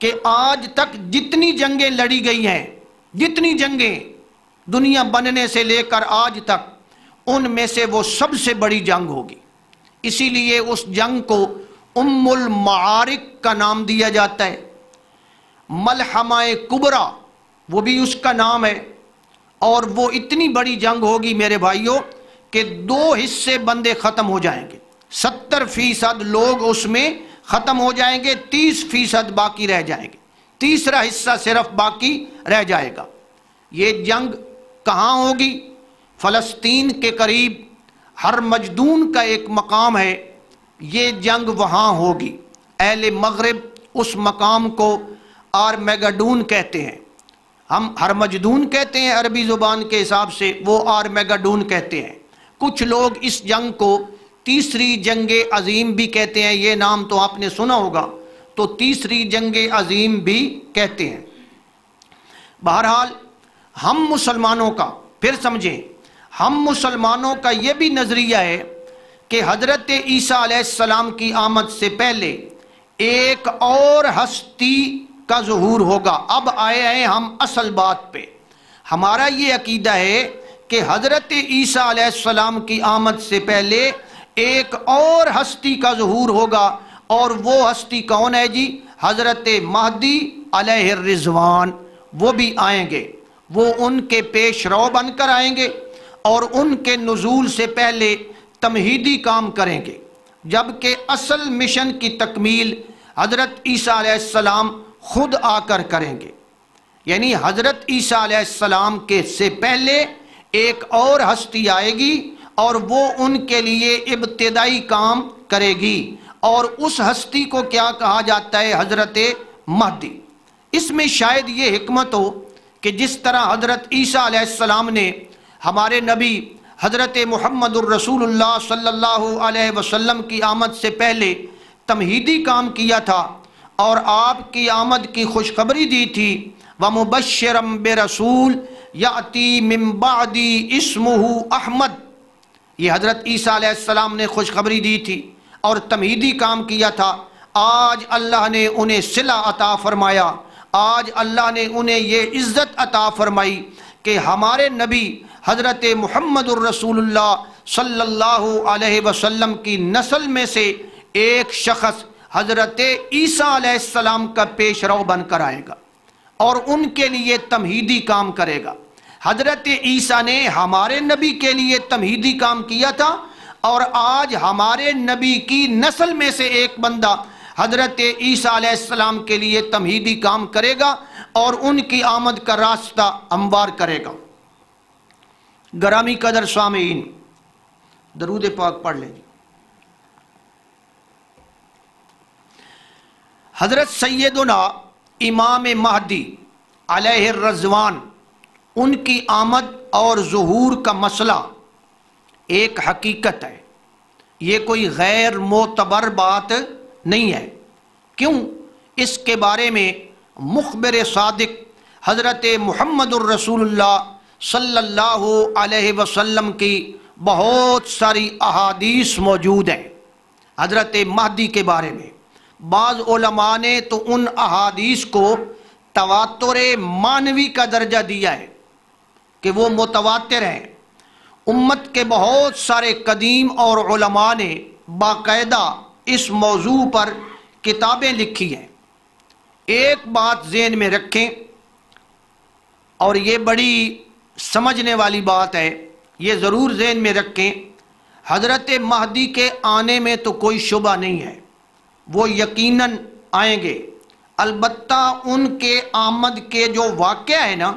کہ آج تک جتنی جنگیں لڑی گئی ہیں، جتنی جنگیں دنیا بننے سے لے کر آج تک، ان میں سے وہ سب سے بڑی جنگ ہوگی۔ اسی لیے اس جنگ کو ام المعارک کا نام دیا جاتا ہے، ملحمہ کبریٰ وہ بھی اس کا نام ہے۔ اور وہ اتنی بڑی جنگ ہوگی میرے بھائیوں کہ 2 حصے بندے ختم ہو جائیں گے، 70% لوگ اس میں ختم ہو جائیں گے، 30% باقی رہ جائیں گے، تیسرا حصہ صرف باقی رہ جائے گا۔ یہ جنگ کہاں ہوگی؟ فلسطین کے قریب ہر مجدون کا ایک مقام ہے، یہ جنگ وہاں ہوگی۔ اہل مغرب اس مقام کو آرمیگڈون کہتے ہیں، ہم ہر مجدون کہتے ہیں عربی زبان کے حساب سے، وہ آرمیگڈون کہتے ہیں۔ کچھ لوگ اس جنگ کو تیسری جنگ عظیم بھی کہتے ہیں، یہ نام تو آپ نے سنا ہوگا، تو تیسری جنگ عظیم بھی کہتے ہیں۔ بہرحال ہم مسلمانوں کا، پھر سمجھیں، ہم مسلمانوں کا یہ بھی نظریہ ہے کہ حضرت عیسیٰ علیہ السلام کی آمد سے پہلے ایک اور ہستی کا ظہور ہوگا۔ اب آئے ہیں ہم اصل بات پہ۔ ہمارا یہ عقیدہ ہے کہ حضرت عیسیٰ علیہ السلام کی آمد سے پہلے ایک اور ہستی کا ظہور ہوگا، اور وہ ہستی کون ہے جی؟ حضرت مہدی علیہ الرضوان۔ وہ بھی آئیں گے، وہ ان کے پیش رو بن کر آئیں گے، اور ان کے نزول سے پہلے تمہیدی کام کریں گے، جبکہ اصل مشن کی تکمیل حضرت عیسیٰ علیہ السلام خود آ کر کریں گے۔ یعنی حضرت عیسیٰ علیہ السلام کے سے پہلے ایک اور ہستی آئے گی، اور وہ ان کے لیے ابتدائی کام کرے گی، اور اس ہستی کو کیا کہا جاتا ہے؟ حضرت مہدی۔ اس میں شاید یہ حکمت ہو کہ جس طرح حضرت عیسیٰ علیہ السلام نے ہمارے نبی حضرت محمد الرسول اللہ صلی اللہ علیہ وسلم کی آمد سے پہلے تمہیدی کام کیا تھا، اور آپ کی آمد کی خوشخبری دی تھی، وَمُبَشِّرًا بِرَسُولٍ يَأْتِي مِن بَعْدِي اسْمُهُ احمد۔ یہ حضرت عیسیٰ علیہ السلام نے خوشخبری دی تھی اور تمہیدی کام کیا تھا۔ آج اللہ نے انہیں صلہ عطا فرمایا، آج اللہ نے انہیں یہ عزت عطا فرمائی کہ ہمارے نبی حضرت محمد الرسول اللہ صلی اللہ علیہ وسلم کی نسل میں سے ایک شخص حضرت عیسیٰ علیہ السلام کا پیش رو بن کر آئے گا، اور ان کے لیے تمہیدی کام کرے گا۔ حضرت عیسیٰ نے ہمارے نبی کے لیے تمہیدی کام کیا تھا، اور آج ہمارے نبی کی نسل میں سے ایک بندہ حضرت عیسیٰ علیہ السلام کے لیے تمہیدی کام کرے گا، اور ان کی آمد کا راستہ ہموار کرے گا۔ گرامی قدر سامعین، درود پاک پڑھ لیں۔ حضرت سیدنا امام مہدی علیہ الرضوان، ان کی آمد اور ظہور کا مسئلہ ایک حقیقت ہے، یہ کوئی غیر معتبر بات نہیں ہے۔ کیوں؟ اس کے بارے میں مخبر صادق حضرت محمد الرسول اللہ صلی اللہ علیہ وسلم کی بہت ساری احادیث موجود ہیں حضرت مہدی کے بارے میں۔ بعض علماء نے تو ان احادیث کو تواتر معنوی کا درجہ دیا ہے کہ وہ متواتر ہیں۔ امت کے بہت سارے قدیم اور علماء نے باقاعدہ اس موضوع پر کتابیں لکھی ہیں۔ ایک بات ذہن میں رکھیں، اور یہ بڑی سمجھنے والی بات ہے، یہ ضرور ذہن میں رکھیں حضرت مہدی کے آنے میں تو کوئی شبہ نہیں ہے، وہ یقیناً آئیں گے، البتہ ان کے آمد کے جو واقعہ ہے نا،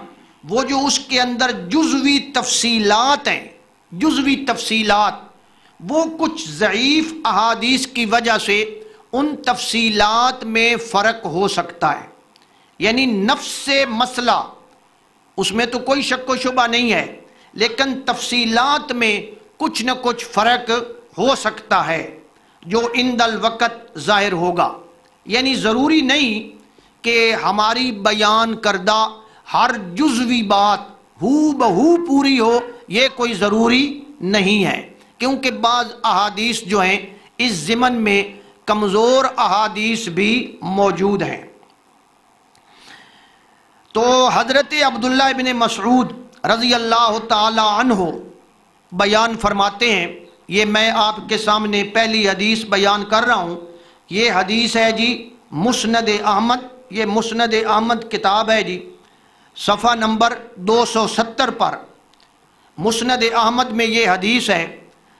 وہ جو اس کے اندر جزوی تفصیلات ہیں، جزوی تفصیلات، وہ کچھ ضعیف احادیث کی وجہ سے ان تفصیلات میں فرق ہو سکتا ہے، یعنی نفس مسئلہ اس میں تو کوئی شک و شبہ نہیں ہے، لیکن تفصیلات میں کچھ نہ کچھ فرق ہو سکتا ہے جو عند الوقت ظاہر ہوگا، یعنی ضروری نہیں کہ ہماری بیان کردہ ہر جزوی بات ہو بہو پوری ہو، یہ کوئی ضروری نہیں ہے، کیونکہ بعض احادیث جو ہیں اس ضمن میں کمزور احادیث بھی موجود ہیں۔ تو حضرت عبداللہ ابن مسعود رضی اللہ تعالی عنہ بیان فرماتے ہیں، یہ میں آپ کے سامنے پہلی حدیث بیان کر رہا ہوں، یہ حدیث ہے جی مسند احمد، یہ مسند احمد کتاب ہے جی، صفحہ نمبر 270 پر مسند احمد میں یہ حدیث ہے۔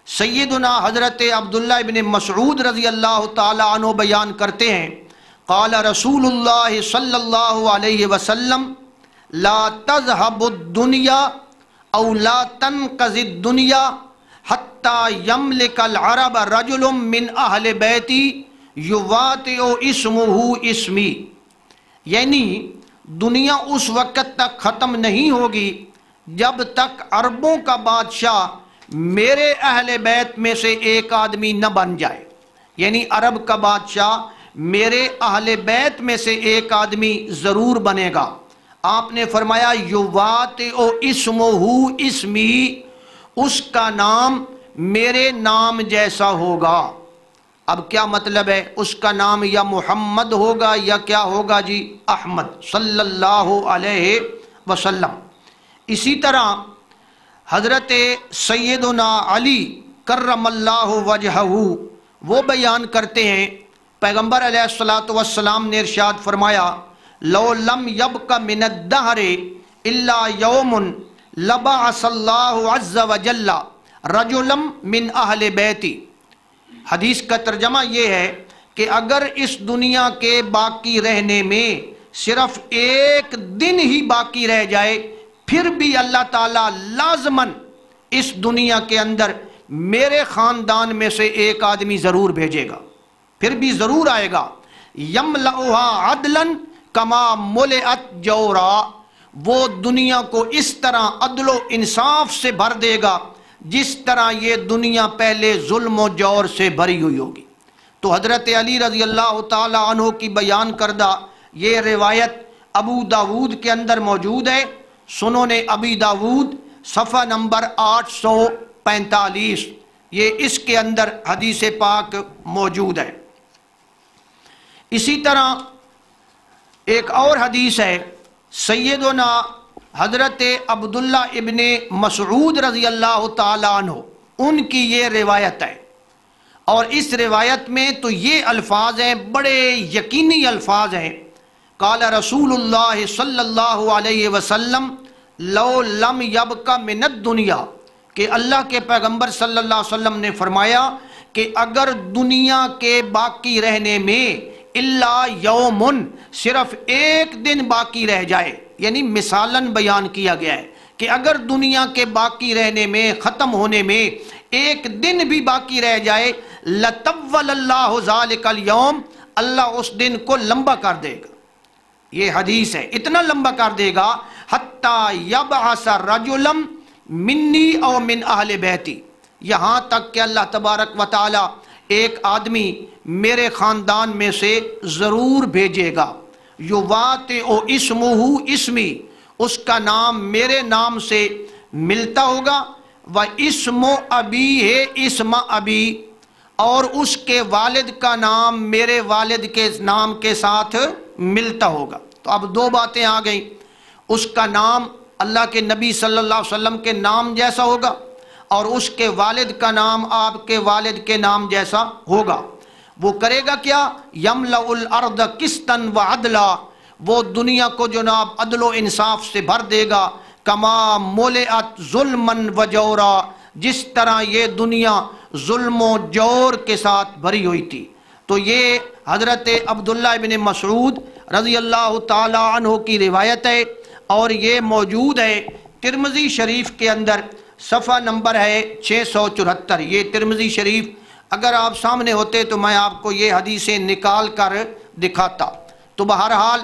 سیدنا حضرت عبداللہ ابن مسعود رضی اللہ تعالی عنہ بیان کرتے ہیں، قال رسول اللہ صلی اللہ علیہ وسلم لا تذهب الدنیا او لا تنقضی الدنیا حتی یملک العرب رجل من اہل بیتی یواطئ اسمہ اسمی، یعنی دنیا اس وقت تک ختم نہیں ہوگی جب تک عربوں کا بادشاہ میرے اہل بیت میں سے ایک آدمی نہ بن جائے، یعنی عرب کا بادشاہ میرے اہل بیت میں سے ایک آدمی ضرور بنے گا۔ آپ نے فرمایا یواطئ اسمہ اسمی، اس کا نام میرے نام جیسا ہوگا۔ اب کیا مطلب ہے؟ اس کا نام یا محمد ہوگا یا کیا ہوگا جی؟ احمد صلی اللہ علیہ وسلم۔ اسی طرح حضرت سیدنا علی کرم اللہ وجہہ وہ بیان کرتے ہیں، پیغمبر علیہ السلام نے ارشاد فرمایا لو لم یبق من الدہر الا یوم لبعث اللہ عز وجل رجلا من اہل بیتی۔ حدیث کا ترجمہ یہ ہے کہ اگر اس دنیا کے باقی رہنے میں صرف ایک دن ہی باقی رہ جائے، پھر بھی اللہ تعالیٰ لازماً اس دنیا کے اندر میرے خاندان میں سے ایک آدمی ضرور بھیجے گا، پھر بھی ضرور آئے گا۔ یملؤھا عدلا کما ملئت جورا، وہ دنیا کو اس طرح عدل و انصاف سے بھر دے گا جس طرح یہ دنیا پہلے ظلم و جور سے بھری ہوئی ہوگی۔ تو حضرت علی رضی اللہ تعالی عنہ کی بیان کردہ یہ روایت ابو داود کے اندر موجود ہے، سنن ابی داود صفحہ نمبر 845، یہ اس کے اندر حدیث پاک موجود ہے۔ اسی طرح ایک اور حدیث ہے، سیدنا حضرت عبداللہ ابن مسعود رضی اللہ تعالی عنہ ان کی یہ روایت ہے، اور اس روایت میں تو یہ الفاظ ہیں، بڑے یقینی الفاظ ہیں، قال رسول اللہ صلی اللہ علیہ وسلم لو لم یبق من الدنیا، کہ اللہ کے پیغمبر صلی اللہ علیہ وسلم نے فرمایا کہ اگر دنیا کے باقی رہنے میں الا یومن، صرف ایک دن باقی رہ جائے، یعنی مثالاً بیان کیا گیا ہے کہ اگر دنیا کے باقی رہنے میں، ختم ہونے میں ایک دن بھی باقی رہ جائے، لطول اللہ ذالک اليوم، اللہ اس دن کو لمبا کر دے گا۔ یہ حدیث ہے، اتنا لمبا کر دے گا حتی یبعث رجلا منی او من اہل بیتی، یہاں تک کہ اللہ تبارک و تعالی ایک آدمی میرے خاندان میں سے ضرور بھیجے گا، یواطئ اسمہ اسمی، اس کا نام میرے نام سے ملتا ہوگا، و اسم ابی ہے اسم ابی، اور اس کے والد کا نام میرے والد کے نام کے ساتھ ملتا ہوگا۔ تو اب دو باتیں آ گئیں، اس کا نام اللہ کے نبی صلی اللہ علیہ وسلم کے نام جیسا ہوگا، اور اس کے والد کا نام آپ کے والد کے نام جیسا ہوگا۔ وہ کرے گا کیا؟ یملأ الارض قسطا وعدلا، وہ دنیا کو جناب عدل و انصاف سے بھر دے گا، کما ملئت ظلما وجورا، جس طرح یہ دنیا ظلم و جور کے ساتھ بھری ہوئی تھی۔ تو یہ حضرت عبداللہ ابن مسعود رضی اللہ تعالی عنہ کی روایت ہے، اور یہ موجود ہے ترمذی شریف کے اندر، صفحہ نمبر ہے 674۔ یہ ترمذی شریف اگر آپ سامنے ہوتے تو میں آپ کو یہ حدیثیں نکال کر دکھاتا۔ تو بہرحال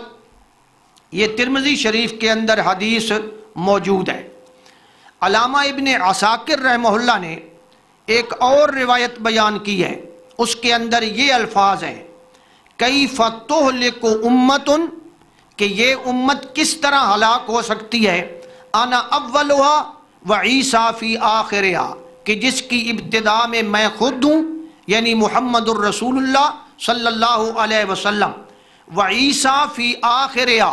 یہ ترمذی شریف کے اندر حدیث موجود ہے۔ علامہ ابن عساکر رحمہ اللہ نے ایک اور روایت بیان کی ہے، اس کے اندر یہ الفاظ ہیں، کیف تہلک امت، کہ یہ امت کس طرح ہلاک ہو سکتی ہے، انا اولھا وعیسیٰ فی آخرھا، کہ جس کی ابتدا میں خود ہوں، یعنی محمد الرسول اللہ صلی اللہ علیہ وسلم، وعیسیٰ فی آخرھا،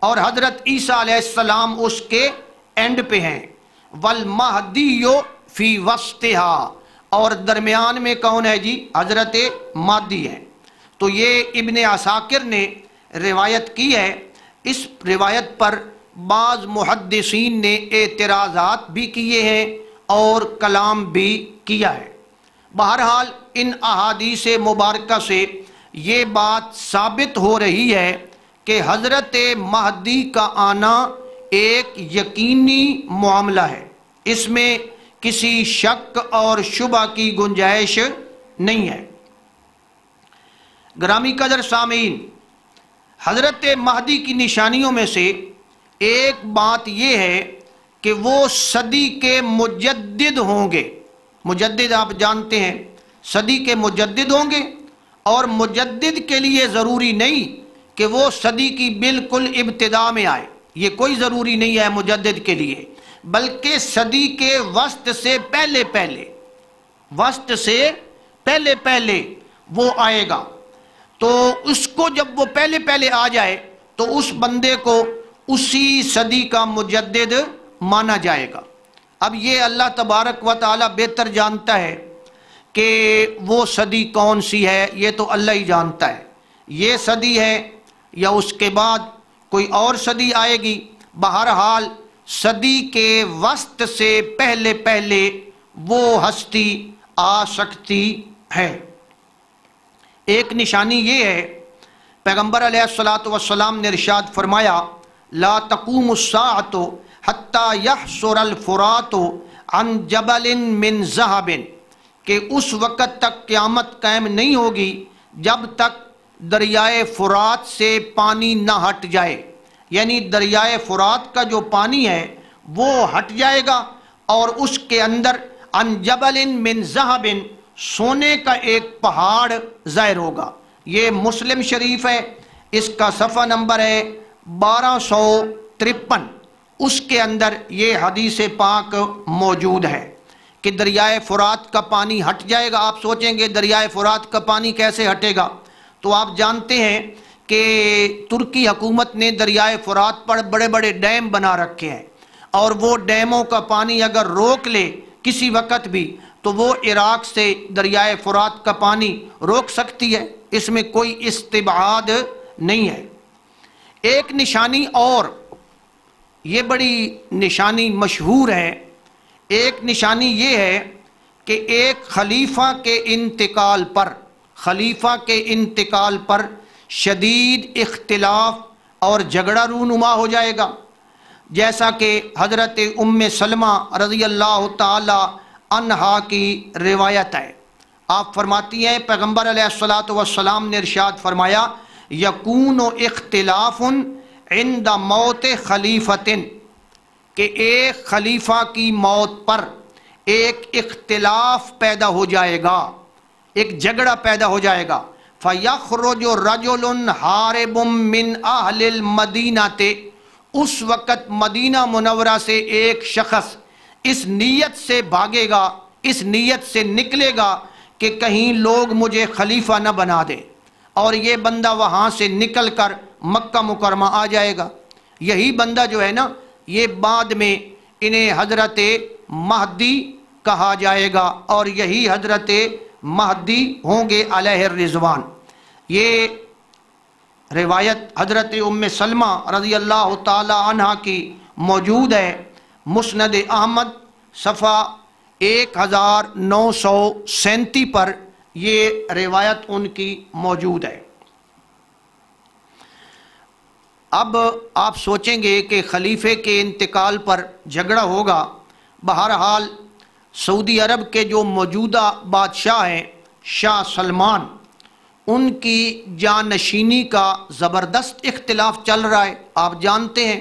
اور حضرت عیسیٰ علیہ السلام اس کے اینڈ پہ ہیں، والمہدی فی وسطھا، اور درمیان میں کون ہے جی؟ حضرت مہدی ہے۔ تو یہ ابن عساکر نے روایت کی ہے۔ اس روایت پر بعض محدثین نے اعتراضات بھی کیے ہیں اور کلام بھی کیا ہے۔ بہرحال ان احادیث مبارکہ سے یہ بات ثابت ہو رہی ہے کہ حضرت مہدی کا آنا ایک یقینی معاملہ ہے، اس میں کسی شک اور شبہ کی گنجائش نہیں ہے۔ گرامی قدر سامعین، حضرت مہدی کی نشانیوں میں سے ایک بات یہ ہے کہ وہ صدی کے مجدد ہوں گے۔ مجدد آپ جانتے ہیں، صدی کے مجدد ہوں گے، اور مجدد کے لیے ضروری نہیں کہ وہ صدی کی بالکل ابتدا میں آئے، یہ کوئی ضروری نہیں ہے مجدد کے لیے، بلکہ صدی کے وسط سے پہلے پہلے وہ آئے گا۔ تو اس کو جب وہ پہلے آ جائے تو اس بندے کو اسی صدی کا مجدد مانا جائے گا۔ اب یہ اللہ تبارک و تعالی بہتر جانتا ہے کہ وہ صدی کون سی ہے، یہ تو اللہ ہی جانتا ہے، یہ صدی ہے یا اس کے بعد کوئی اور صدی آئے گی۔ بہرحال صدی کے وسط سے پہلے وہ ہستی آ سکتی ہے۔ ایک نشانی یہ ہے، پیغمبر علیہ الصلوۃ والسلام نے ارشاد فرمایا، لا تقوم الساعۃ حتی یحصر الفرات عن جبل من ذہب، کہ اس وقت تک قیامت قائم نہیں ہوگی جب تک دریائے فرات سے پانی نہ ہٹ جائے، یعنی دریائے فرات کا جو پانی ہے وہ ہٹ جائے گا، اور اس کے اندر عن جبل من ذہب، سونے کا ایک پہاڑ ظاہر ہوگا۔ یہ مسلم شریف ہے، اس کا صفحہ نمبر ہے 1253، اس کے اندر یہ حدیث پاک موجود ہے کہ دریائے فرات کا پانی ہٹ جائے گا۔ آپ سوچیں گے دریائے فرات کا پانی کیسے ہٹے گا؟ تو آپ جانتے ہیں کہ ترکی حکومت نے دریائے فرات پر بڑے بڑے ڈیم بنا رکھے ہیں، اور وہ ڈیموں کا پانی اگر روک لے کسی وقت بھی تو وہ عراق سے دریائے فرات کا پانی روک سکتی ہے، اس میں کوئی استبعاد نہیں ہے۔ ایک نشانی اور، یہ بڑی نشانی مشہور ہے، ایک نشانی یہ ہے کہ ایک خلیفہ کے انتقال پر شدید اختلاف اور جھگڑا رونما ہو جائے گا، جیسا کہ حضرت ام سلمہ رضی اللہ تعالی عنہا کی روایت ہے۔ آپ فرماتی ہیں پیغمبر علیہ الصلوۃ والسلام نے ارشاد فرمایا، یکون اختلاف عند موت خلیفۃ، کہ ایک خلیفہ کی موت پر ایک اختلاف پیدا ہو جائے گا، ایک جھگڑا پیدا ہو جائے گا۔ فَيَخْرُجُ رَجُلٌ حَارِبٌ مِّنْ أَهْلِ الْمَدِينَةِ، اس وقت مدینہ منورہ سے ایک شخص اس نیت سے بھاگے گا، اس نیت سے نکلے گا کہ کہیں لوگ مجھے خلیفہ نہ بنا دیں، اور یہ بندہ وہاں سے نکل کر مکہ مکرمہ آ جائے گا۔ یہی بندہ جو ہے نا، یہ بعد میں انہیں حضرت مہدی کہا جائے گا، اور یہی حضرت مہدی ہوں گے علیہ الرضوان۔ یہ روایت حضرت ام سلمہ رضی اللہ تعالی عنہ کی موجود ہے، مسند احمد صفحہ 1937 پر یہ روایت ان کی موجود ہے۔ اب آپ سوچیں گے کہ خلیفے کے انتقال پر جھگڑا ہوگا۔ بہرحال سعودی عرب کے جو موجودہ بادشاہ ہیں شاہ سلمان، ان کی جانشینی کا زبردست اختلاف چل رہا ہے، آپ جانتے ہیں۔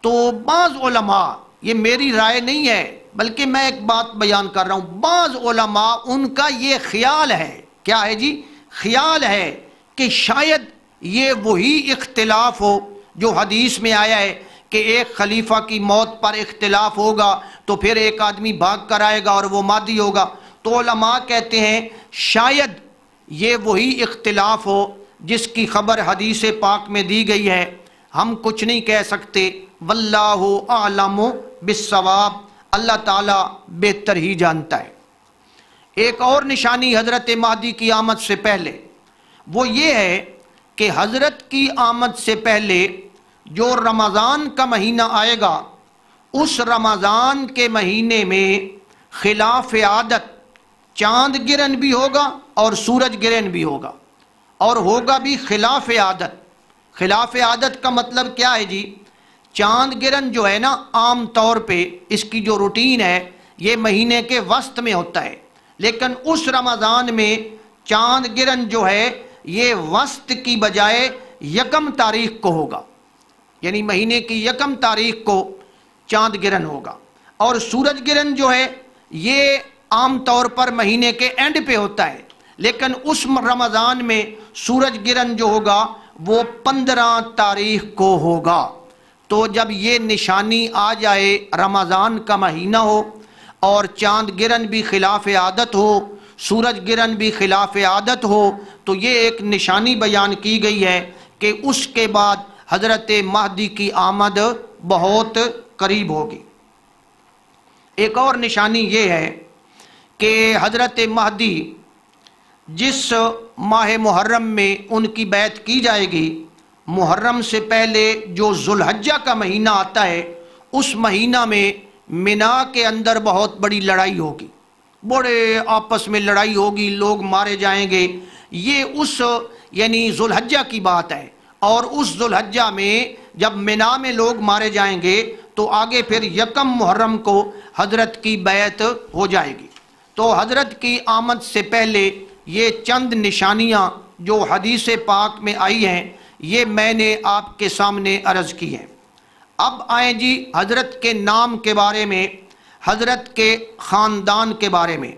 تو بعض علماء، یہ میری رائے نہیں ہے بلکہ میں ایک بات بیان کر رہا ہوں، بعض علماء ان کا یہ خیال ہے، کیا ہے جی؟ خیال ہے کہ شاید یہ وہی اختلاف ہو جو حدیث میں آیا ہے کہ ایک خلیفہ کی موت پر اختلاف ہوگا تو پھر ایک آدمی بھاگ کر آئے گا اور وہ مہدی ہوگا۔ تو علماء کہتے ہیں شاید یہ وہی اختلاف ہو جس کی خبر حدیث پاک میں دی گئی ہے، ہم کچھ نہیں کہہ سکتے، واللہ اعلم بالصواب، اللہ تعالیٰ بہتر ہی جانتا ہے۔ ایک اور نشانی حضرت مہدی کی آمد سے پہلے وہ یہ ہے کہ حضرت کی آمد سے پہلے جو رمضان کا مہینہ آئے گا، اس رمضان کے مہینے میں خلاف عادت چاند گرہن بھی ہوگا اور سورج گرہن بھی ہوگا، اور ہوگا بھی خلاف عادت۔ خلاف عادت کا مطلب کیا ہے جی؟ چاند گرہن جو ہے نا، عام طور پہ اس کی جو روٹین ہے یہ مہینے کے وسط میں ہوتا ہے، لیکن اس رمضان میں چاند گرہن جو ہے یہ وسط کی بجائے 1 تاریخ کو ہوگا، یعنی مہینے کی 1 تاریخ کو چاند گرہن ہوگا، اور سورج گرہن جو ہے یہ عام طور پر مہینے کے اینڈ پہ ہوتا ہے، لیکن اس رمضان میں سورج گرہن جو ہوگا وہ 15 تاریخ کو ہوگا۔ تو جب یہ نشانی آ جائے، رمضان کا مہینہ ہو اور چاند گرہن بھی خلاف عادت ہو، سورج گرہن بھی خلاف عادت ہو، تو یہ ایک نشانی بیان کی گئی ہے کہ اس کے بعد حضرت مہدی کی آمد بہت قریب ہوگی۔ ایک اور نشانی یہ ہے کہ حضرت مہدی جس ماہ محرم میں ان کی بیعت کی جائے گی، محرم سے پہلے جو ذوالحجہ کا مہینہ آتا ہے، اس مہینہ میں منا کے اندر بہت بڑی لڑائی ہوگی، بڑے آپس میں لڑائی ہوگی، لوگ مارے جائیں گے۔ یہ اس یعنی ذوالحجہ کی بات ہے، اور اس ذوالحجہ میں جب منا میں لوگ مارے جائیں گے تو آگے پھر 1 محرم کو حضرت کی بیعت ہو جائے گی۔ تو حضرت کی آمد سے پہلے یہ چند نشانیاں جو حدیث پاک میں آئی ہیں یہ میں نے آپ کے سامنے عرض کی ہیں۔ اب آئیں جی حضرت کے نام کے بارے میں، حضرت کے خاندان کے بارے میں۔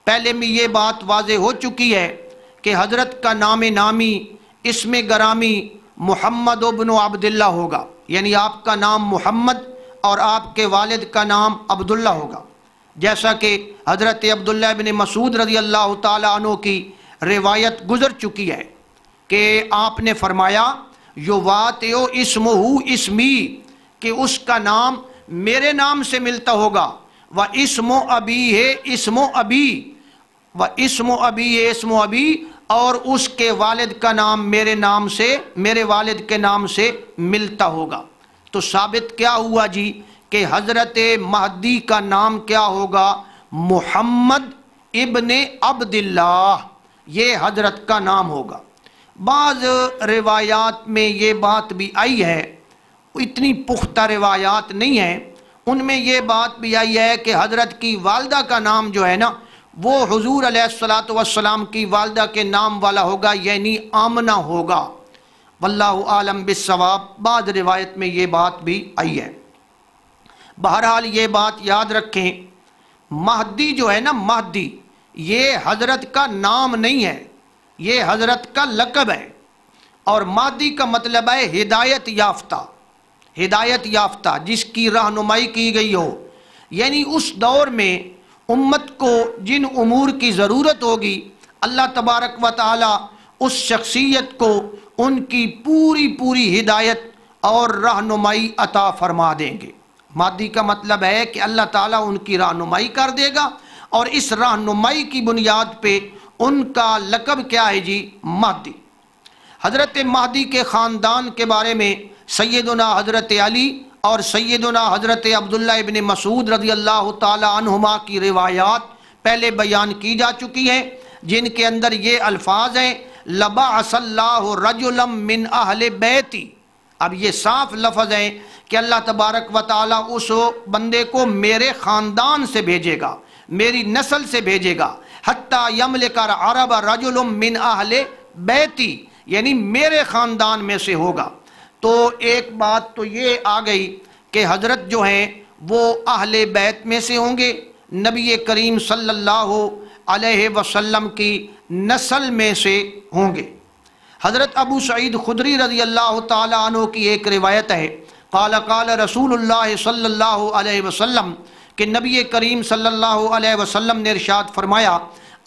پہلے میں یہ بات واضح ہو چکی ہے کہ حضرت کا نام نامی، اسم گرامی محمد ابن عبداللہ ہوگا، یعنی آپ کا نام محمد اور آپ کے والد کا نام عبداللہ ہوگا، جیسا کہ حضرت عبداللہ ابن مسعود رضی اللہ تعالیٰ عنہ کی روایت گزر چکی ہے کہ آپ نے فرمایا یواتئ اسمہ اسمی، کہ اس کا نام میرے نام سے ملتا ہوگا، واسم ابیہ اسم ابی، واسم ابیہ اسم ابی، اور اس کے والد کا نام میرے نام سے، میرے والد کے نام سے ملتا ہوگا۔ تو ثابت کیا ہوا جی کہ حضرت مہدی کا نام کیا ہوگا؟ محمد ابن عبداللہ، یہ حضرت کا نام ہوگا۔ بعض روایات میں یہ بات بھی آئی ہے، اتنی پختہ روایات نہیں ہیں، ان میں یہ بات بھی آئی ہے کہ حضرت کی والدہ کا نام جو ہے نا وہ حضور علیہ السلام کی والدہ کے نام والا ہوگا، یعنی آمنہ ہوگا۔ واللہ عالم بالصواب، بعض روایت میں یہ بات بھی آئی ہے۔ بہرحال یہ بات یاد رکھیں، مہدی جو ہے نا، مہدی یہ حضرت کا نام نہیں ہے، یہ حضرت کا لقب ہے، اور مہدی کا مطلب ہے ہدایت یافتہ، ہدایت یافتہ جس کی رہنمائی کی گئی ہو، یعنی اس دور میں امت کو جن امور کی ضرورت ہوگی اللہ تبارک و تعالی اس شخصیت کو ان کی پوری ہدایت اور رہنمائی عطا فرما دیں گے۔ مہدی کا مطلب ہے کہ اللہ تعالیٰ ان کی رہنمائی کر دے گا، اور اس رہنمائی کی بنیاد پہ ان کا لقب کیا ہے جی؟ مہدی۔ حضرت مہدی کے خاندان کے بارے میں سیدنا حضرت علی اور سیدنا حضرت عبداللہ ابن مسعود رضی اللہ تعالی عنہما کی روایات پہلے بیان کی جا چکی ہیں، جن کے اندر یہ الفاظ ہیں لَبَعَثَ اللَّهُ رَجُلًا مِّنْ أَهْلِ بَيْتِي۔ اب یہ صاف لفظ ہیں کہ اللہ تبارک و تعالیٰ اس بندے کو میرے خاندان سے بھیجے گا، میری نسل سے بھیجے گا، حتیٰ یملک العرب رجل من اہل بیتی، یعنی میرے خاندان میں سے ہوگا۔ تو ایک بات تو یہ آ گئی کہ حضرت جو ہیں وہ اہل بیت میں سے ہوں گے، نبی کریم صلی اللہ علیہ وسلم کی نسل میں سے ہوں گے۔ حضرت ابو سعید خدری رضی اللہ تعالی عنہ کی ایک روایت ہے، قال قال رسول اللہ صلی اللہ علیہ وسلم، کہ نبی کریم صلی اللہ علیہ وسلم نے ارشاد فرمایا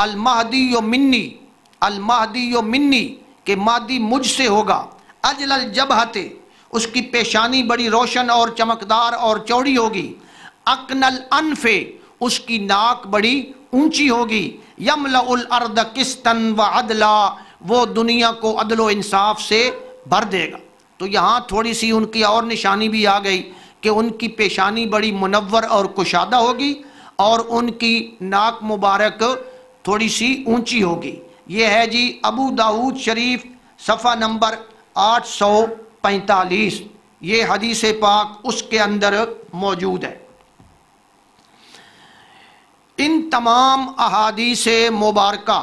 المہدی منی، المہدی منی، کہ مہدی مجھ سے ہوگا، اجل الجبہت، اس کی پیشانی بڑی روشن اور چمکدار اور چوڑی ہوگی، اقن الانف، اس کی ناک بڑی اونچی ہوگی، یملأ الارض قسطا وعدلا، وہ دنیا کو عدل و انصاف سے بھر دے گا۔ تو یہاں تھوڑی سی ان کی اور نشانی بھی آ گئی کہ ان کی پیشانی بڑی منور اور کشادہ ہوگی اور ان کی ناک مبارک تھوڑی سی اونچی ہوگی۔ یہ ہے جی ابو داؤد شریف صفحہ نمبر 845، یہ حدیث پاک اس کے اندر موجود ہے۔ ان تمام احادیث مبارکہ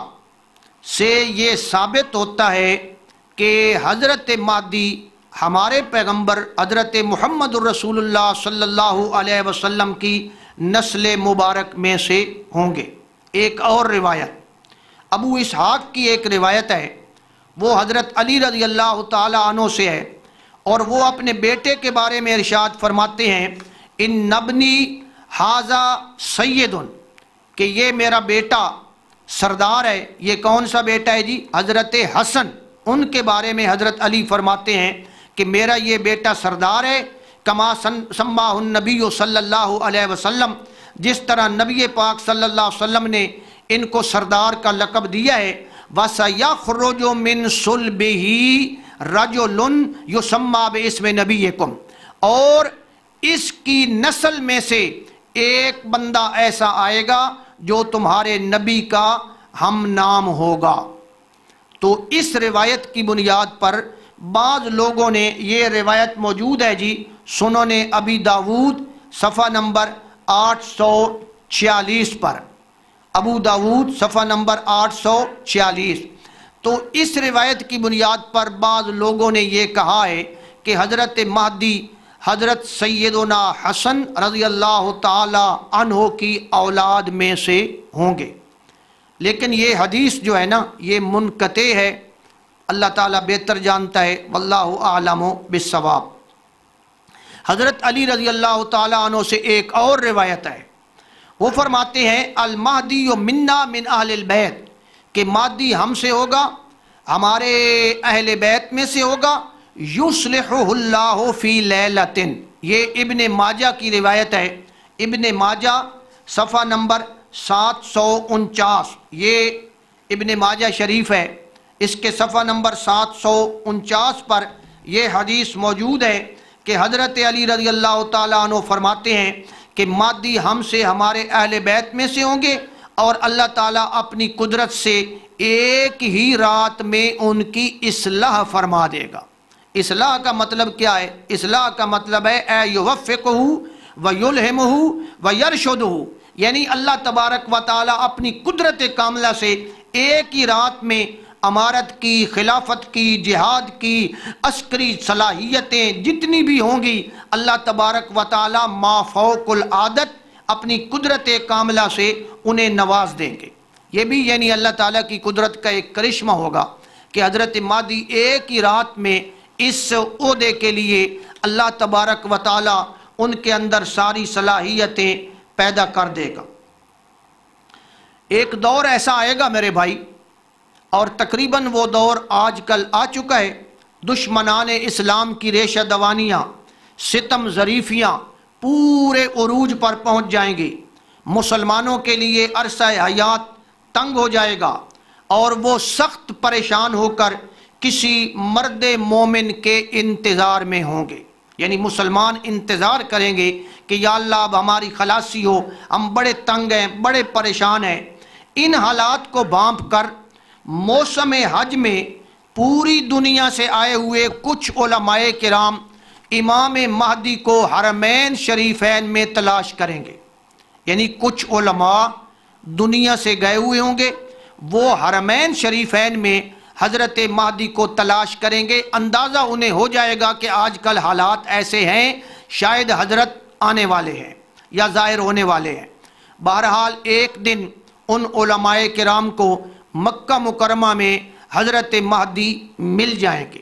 سے یہ ثابت ہوتا ہے کہ حضرت مہدی ہمارے پیغمبر حضرت محمد الرسول اللہ صلی اللہ علیہ وسلم کی نسل مبارک میں سے ہوں گے۔ ایک اور روایت ابو اسحاق کی ایک روایت ہے، وہ حضرت علی رضی اللہ تعالی عنہ سے ہے، اور وہ اپنے بیٹے کے بارے میں ارشاد فرماتے ہیں ان نبنی ھذا سید، کہ یہ میرا بیٹا سردار ہے۔ یہ کون سا بیٹا ہے جی؟ حضرت حسن۔ ان کے بارے میں حضرت علی فرماتے ہیں کہ میرا یہ بیٹا سردار ہے، کما سماہ النبی صلی اللہ علیہ وسلم، جس طرح نبی پاک صلی اللہ علیہ وسلم نے ان کو سردار کا لقب دیا ہے۔ وَسَيَخْرُجُ مِن صُلْبِهِ رَجُلٌ يُسَمَّى بِاسْمِ نَبِيِّكُمْ، اور اس کی نسل میں سے ایک بندہ ایسا آئے گا جو تمہارے نبی کا ہم نام ہوگا۔ تو اس روایت کی بنیاد پر بعض لوگوں نے، یہ روایت موجود ہے جی سنن ابی داود صفحہ نمبر 846 پر، ابو داود صفحہ نمبر 846، تو اس روایت کی بنیاد پر بعض لوگوں نے یہ کہا ہے کہ حضرت مہدی حضرت سیدنا حسن رضی اللہ تعالی عنہ کی اولاد میں سے ہوں گے۔ لیکن یہ حدیث جو ہے نا یہ منقطع ہے، اللہ تعالیٰ بہتر جانتا ہے، واللہ اعلم بالصواب۔ حضرت علی رضی اللہ تعالی عنہ سے ایک اور روایت ہے، وہ فرماتے ہیں المہدی منا من اہل البیت، کہ مہدی ہم سے ہوگا، ہمارے اہل بیت میں سے ہوگا، یصلحہ اللہ فی لیلۃ، یہ ابن ماجہ کی روایت ہے، ابن ماجہ صفحہ نمبر 749، یہ ابن ماجہ شریف ہے، اس کے صفحہ نمبر 749 پر یہ حدیث موجود ہے کہ حضرت علی رضی اللہ تعالیٰ عنہ فرماتے ہیں کہ مہدی ہم سے ہمارے اہل بیت میں سے ہوں گے، اور اللہ تعالیٰ اپنی قدرت سے ایک ہی رات میں ان کی اصلاح فرما دے گا۔ اصلاح کا مطلب کیا ہے؟ اصلاح کا مطلب ہے اے یوفقہ ویلہمہ ویرشدہ، یعنی اللہ تبارک و تعالیٰ اپنی قدرت کاملہ سے ایک ہی رات میں امارت کی، خلافت کی، جہاد کی، عسکری صلاحیتیں جتنی بھی ہوں گی، اللہ تبارک و تعالیٰ ما فوق العادت اپنی قدرت کاملہ سے انہیں نواز دیں گے۔ یہ بھی یعنی اللہ تعالیٰ کی قدرت کا ایک کرشمہ ہوگا کہ حضرت مہدی ایک ہی رات میں اس عہدے کے لیے اللہ تبارک و تعالیٰ ان کے اندر ساری صلاحیتیں پیدا کر دے گا۔ ایک دور ایسا آئے گا میرے بھائی، اور تقریباً وہ دور آج کل آ چکا ہے، دشمنان اسلام کی ریشہ دوانیاں، ستم ظریفیاں پورے عروج پر پہنچ جائیں گی، مسلمانوں کے لیے عرصہ حیات تنگ ہو جائے گا، اور وہ سخت پریشان ہو کر کسی مرد مومن کے انتظار میں ہوں گے۔ یعنی مسلمان انتظار کریں گے کہ یا اللہ اب ہماری خلاصی ہو، ہم بڑے تنگ ہیں، بڑے پریشان ہیں۔ ان حالات کو بھانپ کر موسم حج میں پوری دنیا سے آئے ہوئے کچھ علماء کرام امام مہدی کو حرمین شریفین میں تلاش کریں گے۔ یعنی کچھ علماء دنیا سے گئے ہوئے ہوں گے، وہ حرمین شریفین میں حضرت مہدی کو تلاش کریں گے۔ اندازہ انہیں ہو جائے گا کہ آج کل حالات ایسے ہیں، شاید حضرت آنے والے ہیں یا ظاہر ہونے والے ہیں۔ بہرحال ایک دن ان علماء کرام کو مکہ مکرمہ میں حضرت مہدی مل جائیں گے۔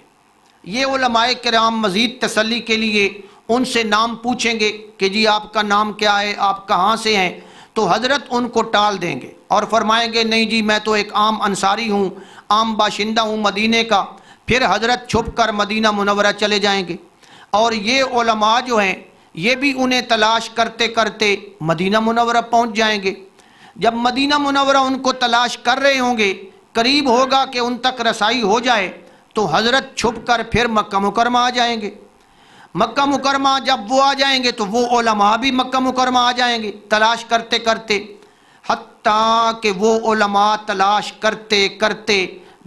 یہ علماء کرام مزید تسلی کے لیے ان سے نام پوچھیں گے کہ جی آپ کا نام کیا ہے، آپ کہاں سے ہیں؟ تو حضرت ان کو ٹال دیں گے اور فرمائیں گے نہیں جی میں تو ایک عام انصاری ہوں، عام باشندہ ہوں مدینے کا۔ پھر حضرت چھپ کر مدینہ منورہ چلے جائیں گے، اور یہ علماء جو ہیں یہ بھی انہیں تلاش کرتے کرتے مدینہ منورہ پہنچ جائیں گے۔ جب مدینہ منورہ ان کو تلاش کر رہے ہوں گے، قریب ہوگا کہ ان تک رسائی ہو جائے، تو حضرت چھپ کر پھر مکہ مکرمہ آ جائیں گے۔ مکہ مکرمہ جب وہ آ جائیں گے تو وہ علماء بھی مکہ مکرمہ آ جائیں گے تلاش کرتے کرتے، حتیٰ کہ وہ علماء تلاش کرتے کرتے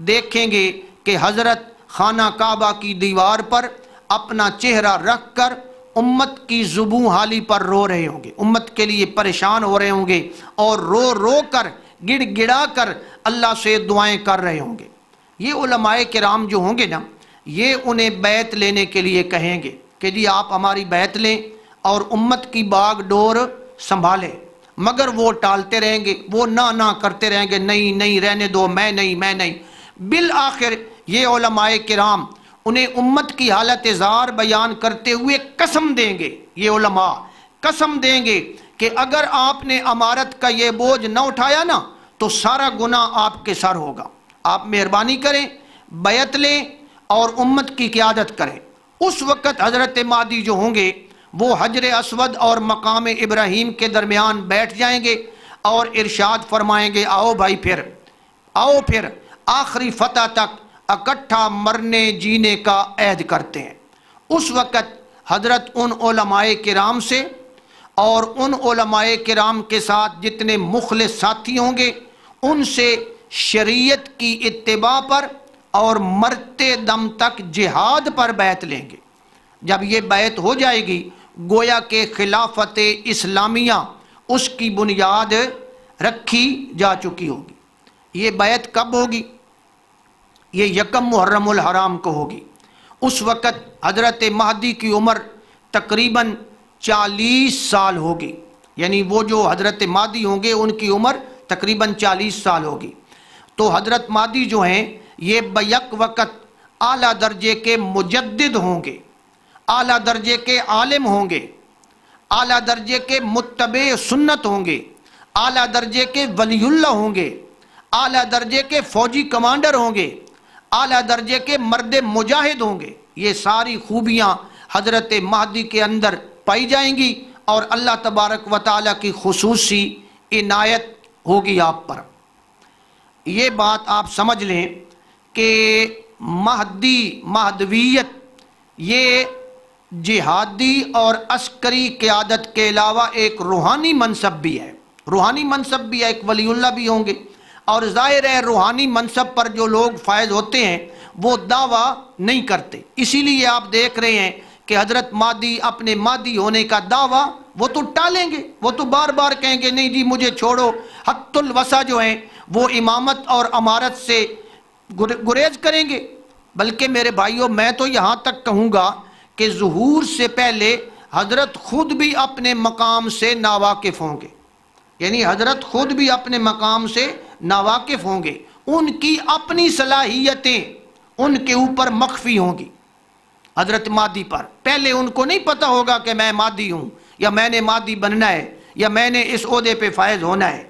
دیکھیں گے کہ حضرت خانہ کعبہ کی دیوار پر اپنا چہرہ رکھ کر امت کی زبوں حالی پر رو رہے ہوں گے، امت کے لیے پریشان ہو رہے ہوں گے، اور رو رو کر گڑ گڑا کر اللہ سے دعائیں کر رہے ہوں گے۔ یہ علماء کرام جو ہوں گے نا، یہ انہیں بیعت لینے کے لیے کہیں گے کہ جی آپ ہماری بیعت لیں اور امت کی باغ ڈور سنبھالیں، مگر وہ ٹالتے رہیں گے، وہ نہ کرتے رہیں گے، نہیں نہیں رہنے دو، میں نہیں۔ بالآخر یہ علماء کرام انہیں امت کی حالت زار بیان کرتے ہوئے قسم دیں گے، یہ علماء قسم دیں گے کہ اگر آپ نے امارت کا یہ بوجھ نہ اٹھایا نا تو سارا گناہ آپ کے سر ہوگا، آپ مہربانی کریں، بیعت لیں اور امت کی قیادت کریں۔ اس وقت حضرت مہدی جو ہوں گے وہ حجر اسود اور مقام ابراہیم کے درمیان بیٹھ جائیں گے اور ارشاد فرمائیں گے آؤ بھائی آؤ پھر آخری فتح تک اکٹھا مرنے جینے کا عہد کرتے ہیں۔ اس وقت حضرت ان علماء کرام سے اور ان علماء کرام کے ساتھ جتنے مخلص ساتھی ہوں گے ان سے شریعت کی اتباع پر اور مرتے دم تک جہاد پر بیعت لیں گے۔ جب یہ بیعت ہو جائے گی گویا کہ خلافت اسلامیہ اس کی بنیاد رکھی جا چکی ہوگی۔ یہ بیعت کب ہوگی؟ یہ 1 محرم الحرام کو ہوگی۔ اس وقت حضرت مہدی کی عمر تقریباً 40 سال ہوگی، یعنی وہ جو حضرت مہدی ہوں گے ان کی عمر تقریباً 40 سال ہوگی۔ تو حضرت مہدی جو ہیں یہ بیک وقت اعلیٰ درجے کے مجدد ہوں گے، اعلیٰ درجے کے عالم ہوں گے، اعلیٰ درجے کے متبع سنت ہوں گے، اعلیٰ درجے کے ولی اللہ ہوں گے، اعلیٰ درجے کے فوجی کمانڈر ہوں گے، اعلیٰ درجے کے مرد مجاہد ہوں گے۔ یہ ساری خوبیاں حضرت مہدی کے اندر پائی جائیں گی اور اللہ تبارک و تعالیٰ کی خصوصی عنایت ہوگی آپ پر۔ یہ بات آپ سمجھ لیں کہ مہدویت یہ جہادی اور عسکری قیادت کے علاوہ ایک روحانی منصب بھی ہے، روحانی منصب بھی ہے، ایک ولی اللہ بھی ہوں گے، اور ظاہر ہے روحانی منصب پر جو لوگ فائز ہوتے ہیں وہ دعویٰ نہیں کرتے۔ اسی لیے آپ دیکھ رہے ہیں کہ حضرت مہدی اپنے مہدی ہونے کا دعویٰ وہ تو ٹالیں گے، وہ تو بار بار کہیں گے نہیں جی مجھے چھوڑو۔ حت الوسع جو ہیں وہ امامت اور امارت سے گریز کریں گے۔ بلکہ میرے بھائیوں میں تو یہاں تک کہوں گا کہ ظہور سے پہلے حضرت خود بھی اپنے مقام سے ناواقف ہوں گے، یعنی حضرت خود بھی اپنے مقام سے ناواقف ہوں گے، ان کی اپنی صلاحیتیں ان کے اوپر مخفی ہوں گی۔ حضرت مہدی پر پہلے ان کو نہیں پتہ ہوگا کہ میں مہدی ہوں یا میں نے مہدی بننا ہے یا میں نے اس عہدے پہ فائز ہونا ہے۔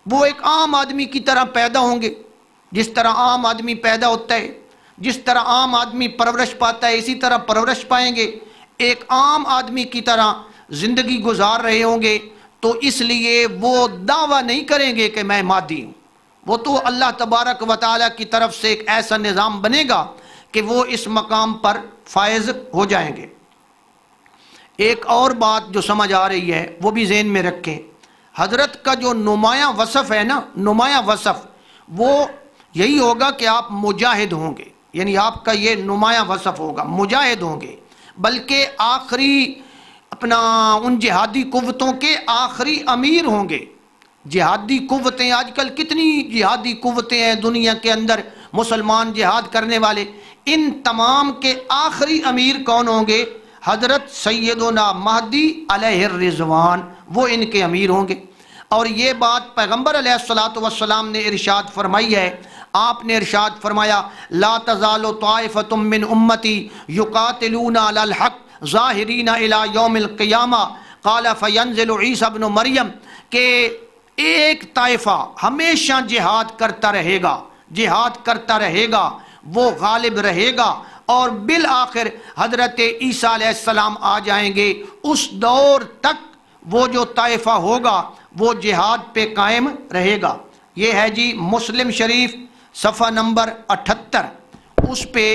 وہ ایک عام آدمی کی طرح پیدا ہوں گے، جس طرح عام آدمی پیدا ہوتا ہے، جس طرح عام آدمی پرورش پاتا ہے اسی طرح پرورش پائیں گے، ایک عام آدمی کی طرح زندگی گزار رہے ہوں گے۔ تو اس لیے وہ دعویٰ نہیں کریں گے کہ میں مہدی ہوں، وہ تو اللہ تبارک و تعالیٰ کی طرف سے ایک ایسا نظام بنے گا کہ وہ اس مقام پر فائز ہو جائیں گے۔ ایک اور بات جو سمجھ آ رہی ہے وہ بھی ذہن میں رکھیں، حضرت کا جو نمایاں وصف ہے نا، نمایاں وصف وہ یہی ہوگا کہ آپ مجاہد ہوں گے، یعنی آپ کا یہ نمایاں وصف ہوگا، مجاہد ہوں گے، بلکہ آخری اپنا ان جہادی قوتوں کے آخری امیر ہوں گے۔ جہادی قوتیں آج کل کتنی جہادی قوتیں ہیں دنیا کے اندر، مسلمان جہاد کرنے والے، ان تمام کے آخری امیر کون ہوں گے؟ حضرت سیدنا مہدی علیہ الرضوان، وہ ان کے امیر ہوں گے۔ اور یہ بات پیغمبر علیہ الصلوۃ نے ارشاد فرمائی ہے۔ آپ نے ارشاد فرمایا لا تزال طائفۃ من امتی یقاتلون علی الحق ظاہرین الی یوم القیامہ قال فینزل عیسی ابن مریم، کہ ایک طائفہ ہمیشہ جہاد کرتا رہے گا، جہاد کرتا رہے گا، وہ غالب رہے گا، اور بالآخر حضرت عیسیٰ علیہ السلام آ جائیں گے۔ اس دور تک وہ جو طائفہ ہوگا وہ جہاد پہ قائم رہے گا۔ یہ ہے جی مسلم شریف صفحہ نمبر 78، اس پہ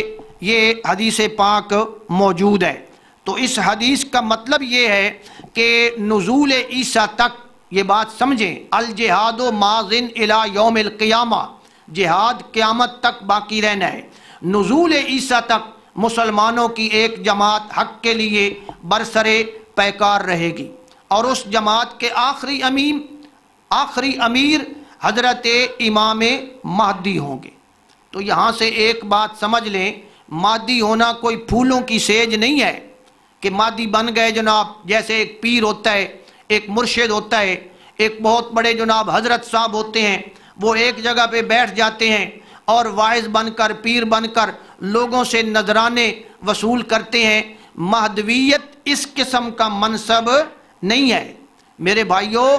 یہ حدیث پاک موجود ہے۔ تو اس حدیث کا مطلب یہ ہے کہ نزول عیسیٰ تک یہ بات سمجھیں، الجہاد ماضٍ الی یوم القیامہ، جہاد قیامت تک باقی رہنا ہے۔ نزول عیسیٰ تک مسلمانوں کی ایک جماعت حق کے لیے برسرے پیکار رہے گی، اور اس جماعت کے آخری امیر حضرت امام مہدی ہوں گے۔ تو یہاں سے ایک بات سمجھ لیں، مہدی ہونا کوئی پھولوں کی سیج نہیں ہے کہ مہدی بن گئے جناب، جیسے ایک پیر ہوتا ہے، ایک مرشد ہوتا ہے، ایک بہت بڑے جناب حضرت صاحب ہوتے ہیں، وہ ایک جگہ پہ بیٹھ جاتے ہیں اور واعظ بن کر، پیر بن کر لوگوں سے نذرانے وصول کرتے ہیں۔ مہدویت اس قسم کا منصب نہیں ہے میرے بھائیوں۔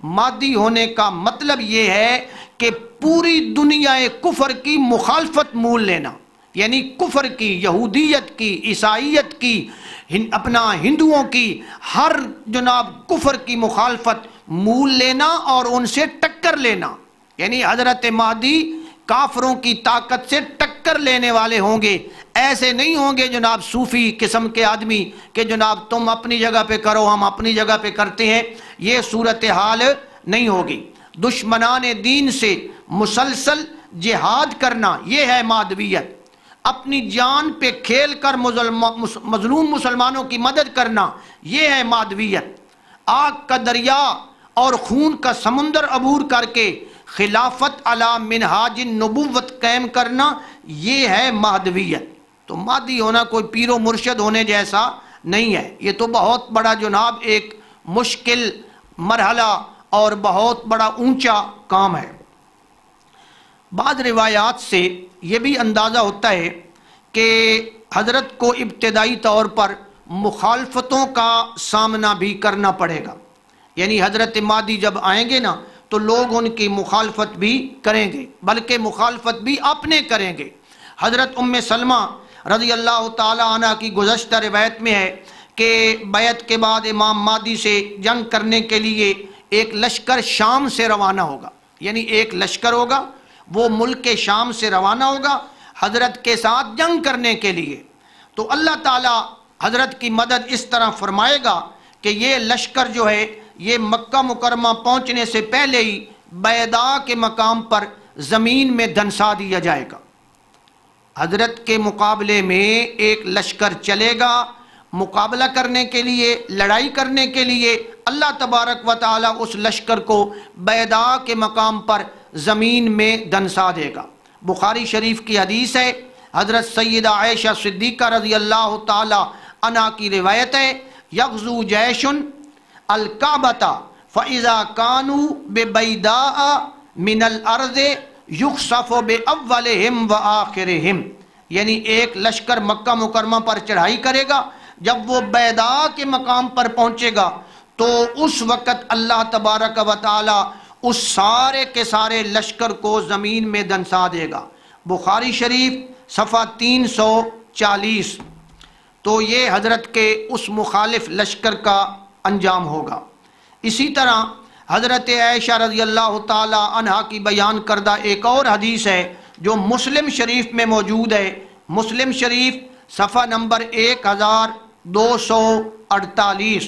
مہدی ہونے کا مطلب یہ ہے کہ پوری دنیا کفر کی مخالفت مول لینا، یعنی کفر کی، یہودیت کی، عیسائیت کی، اپنا ہندوؤں کی، ہر جناب کفر کی مخالفت مول لینا اور ان سے ٹکر لینا۔ یعنی حضرت مہدی کافروں کی طاقت سے ٹکر لینے والے ہوں گے، ایسے نہیں ہوں گے جناب صوفی قسم کے آدمی کہ جناب تم اپنی جگہ پہ کرو ہم اپنی جگہ پہ کرتے ہیں، یہ صورتحال نہیں ہوگی۔ دشمنان دین سے مسلسل جہاد کرنا، یہ ہے مہدویت۔ اپنی جان پہ کھیل کر مظلوم مسلمانوں کی مدد کرنا، یہ ہے مہدویت۔ آگ کا دریا اور خون کا سمندر عبور کر کے خلافت علی منہاج النبوت قائم کرنا، یہ ہے مہدویت۔ تو مہدی ہونا کوئی پیر و مرشد ہونے جیسا نہیں ہے، یہ تو بہت بڑا جناب ایک مشکل مرحلہ اور بہت بڑا اونچا کام ہے۔ بعض روایات سے یہ بھی اندازہ ہوتا ہے کہ حضرت کو ابتدائی طور پر مخالفتوں کا سامنا بھی کرنا پڑے گا، یعنی حضرت مہدی جب آئیں گے نا تو لوگ ان کی مخالفت بھی کریں گے، بلکہ مخالفت بھی اپنے کریں گے۔ حضرت ام سلمہ رضی اللہ تعالی عنہ کی گزشتہ روایت میں ہے کہ بیعت کے بعد امام مہدی سے جنگ کرنے کے لیے ایک لشکر شام سے روانہ ہوگا، یعنی ایک لشکر ہوگا وہ ملک شام سے روانہ ہوگا حضرت کے ساتھ جنگ کرنے کے لیے۔ تو اللہ تعالی حضرت کی مدد اس طرح فرمائے گا کہ یہ لشکر جو ہے یہ مکہ مکرمہ پہنچنے سے پہلے ہی بیضاء کے مقام پر زمین میں دھنسا دیا جائے گا۔ حضرت کے مقابلے میں ایک لشکر چلے گا مقابلہ کرنے کے لیے، لڑائی کرنے کے لیے، اللہ تبارک و تعالی اس لشکر کو بیضاء کے مقام پر زمین میں دھنسا دے گا۔ بخاری شریف کی حدیث ہے، حضرت سیدہ عائشہ صدیقہ رضی اللہ تعالی عنہا کی روایت ہے، یغزو جیش الکعبۃ فاذا کانوا ببیضاء من الارض یخسف باولہم وآخرہم، یعنی ایک لشکر مکہ مکرمہ پر چڑھائی کرے گا، جب وہ بیضاء کے مقام پر پہنچے گا تو اس وقت اللہ تبارک و تعالی اس سارے کے سارے لشکر کو زمین میں دھنسا دے گا۔ بخاری شریف صفحہ 340۔ تو یہ حضرت کے اس مخالف لشکر کا انجام ہوگا۔ اسی طرح حضرت عائشہ رضی اللہ تعالی عنہا کی بیان کردہ ایک اور حدیث ہے جو مسلم شریف میں موجود ہے، مسلم شریف صفحہ نمبر 1208، 48।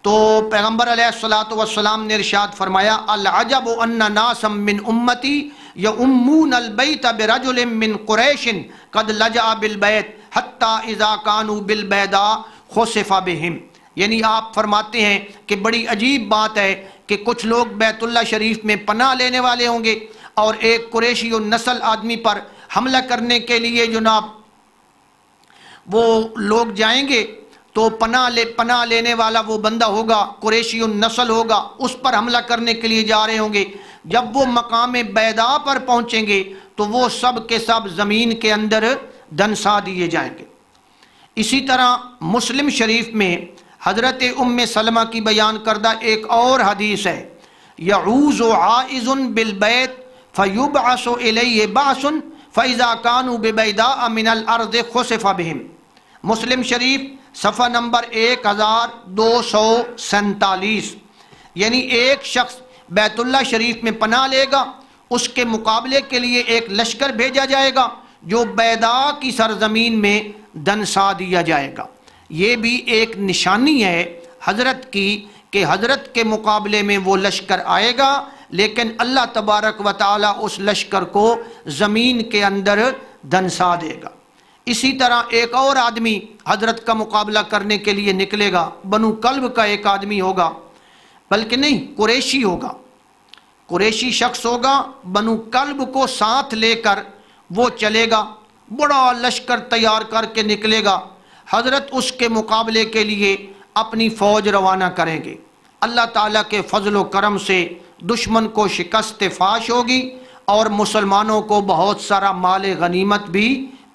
تو پیغمبر علیہ الصلوۃ والسلام نے ارشاد فرمایا العجب ان ناسا من امتی یؤمون البیت برجل من قریش قد لجأ بالبیت حتی اذا کانوا بالبیداء خسف بہم، یعنی آپ فرماتے ہیں کہ بڑی عجیب بات ہے کہ کچھ لوگ بیت اللہ شریف میں پناہ لینے والے ہوں گے اور ایک قریشی النسل آدمی پر حملہ کرنے کے لیے جناب وہ لوگ جائیں گے، تو پناہ لینے والا وہ بندہ ہوگا، قریشی النسل ہوگا، اس پر حملہ کرنے کے لیے جا رہے ہوں گے۔ جب وہ مقام بیداء پر پہنچیں گے تو وہ سب کے سب زمین کے اندر دنسا دیے جائیں گے۔ اسی طرح مسلم شریف میں حضرت ام سلمہ کی بیان کردہ ایک اور حدیث ہے یعوذ عائذ بالبیت فیبعث الیہ بعث فاذا کانوا ببیداء من الارض خسف بہم، مسلم شریف صفحہ نمبر 1247، یعنی ایک شخص بیت اللہ شریف میں پناہ لے گا، اس کے مقابلے کے لیے ایک لشکر بھیجا جائے گا جو بیداء کی سرزمین میں دنسا دیا جائے گا۔ یہ بھی ایک نشانی ہے حضرت کی کہ حضرت کے مقابلے میں وہ لشکر آئے گا، لیکن اللہ تبارک و تعالی اس لشکر کو زمین کے اندر دنسا دے گا۔ اسی طرح ایک اور آدمی حضرت کا مقابلہ کرنے کے لیے نکلے گا، بنو کلب کا ایک آدمی ہوگا، بلکہ نہیں قریشی ہوگا، قریشی شخص ہوگا، بنو کلب کو ساتھ لے کر وہ چلے گا، بڑا لشکر تیار کر کے نکلے گا، حضرت اس کے مقابلے کے لیے اپنی فوج روانہ کریں گے۔ اللہ تعالیٰ کے فضل و کرم سے دشمن کو شکست فاش ہوگی اور مسلمانوں کو بہت سارا مال غنیمت بھی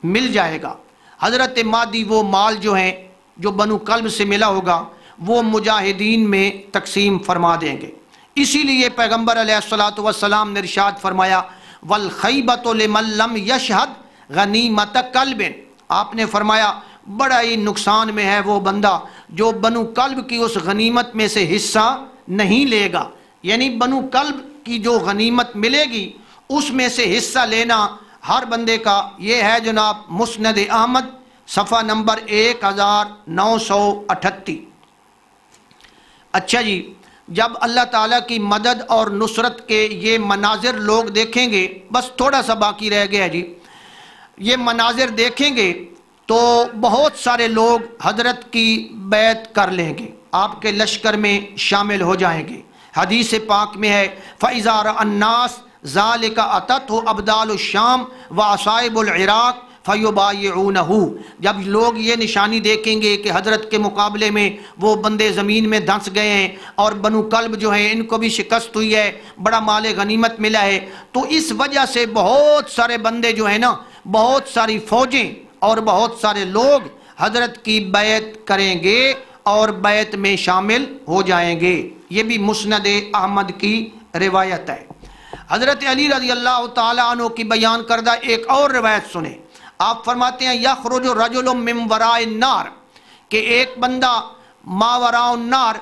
مل جائے گا۔ حضرت مادی وہ مال جو ہیں جو بنو کلب سے ملا ہوگا وہ مجاہدین میں تقسیم فرما دیں گے۔ اسی لیے پیغمبر علیہ الصلوۃ والسلام نے ارشاد فرمایا والخیبۃ لمن لم یشہد غنیمت کلب، آپ نے فرمایا بڑا ہی نقصان میں ہے وہ بندہ جو بنو کلب کی اس غنیمت میں سے حصہ نہیں لے گا، یعنی بنو کلب کی جو غنیمت ملے گی اس میں سے حصہ لینا ہر بندے کا۔ یہ ہے جناب مسند احمد صفحہ نمبر 1938۔ اچھا جی، جب اللہ تعالیٰ کی مدد اور نصرت کے یہ مناظر لوگ دیکھیں گے، بس تھوڑا سا باقی رہ گیا جی، یہ مناظر دیکھیں گے تو بہت سارے لوگ حضرت کی بیعت کر لیں گے، آپ کے لشکر میں شامل ہو جائیں گے۔ حدیث پاک میں ہے فَإِذَا رَأَى النَّاسَ ذَلِكَ أَتَتْهُ أَبْدَالُ الشَّامِ وَعَصَائِبُ الْعِرَاقِ فَيُبَايِعُونَهُ، جب لوگ یہ نشانی دیکھیں گے کہ حضرت کے مقابلے میں وہ بندے زمین میں دھنس گئے ہیں اور بنو کلب جو ہیں ان کو بھی شکست ہوئی ہے، بڑا مال غنیمت ملا ہے، تو اس وجہ سے بہت سارے بندے جو ہیں نا، بہت ساری فوجیں اور بہت سارے لوگ حضرت کی بیعت کریں گے اور بیعت میں شامل ہو جائیں گے۔ یہ بھی مسند احمد کی روایت ہے۔ حضرت علی رضی اللہ تعالیٰ عنہ کی بیان کردہ ایک اور روایت سنیں، آپ فرماتے ہیں یخرج رجل من وراء النار، کہ ایک بندہ ما وراء النار،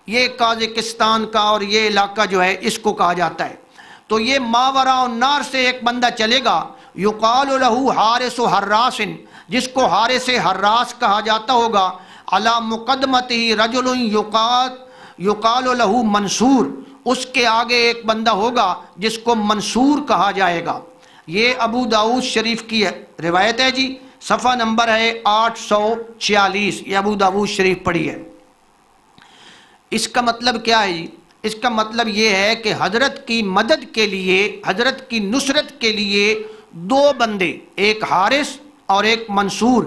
یہ قازقستان کا اور یہ علاقہ جو ہے اس کو کہا جاتا ہے، تو یہ ما وراء النار سے ایک بندہ چلے گا یقال له حارس حراس، جس کو حارس حراس کہا جاتا ہوگا، علی مقدمتہ رجل یقال له منصور، اس کے آگے ایک بندہ ہوگا جس کو منصور کہا جائے گا۔ یہ ابو داؤد شریف کی روایت ہے جی، صفحہ نمبر ہے 846، یہ ابو داؤد شریف پڑھی ہے۔ اس کا مطلب کیا ہے جی؟ اس کا مطلب یہ ہے کہ حضرت کی مدد کے لیے، حضرت کی نصرت کے لیے دو بندے، ایک حارس اور ایک منصور،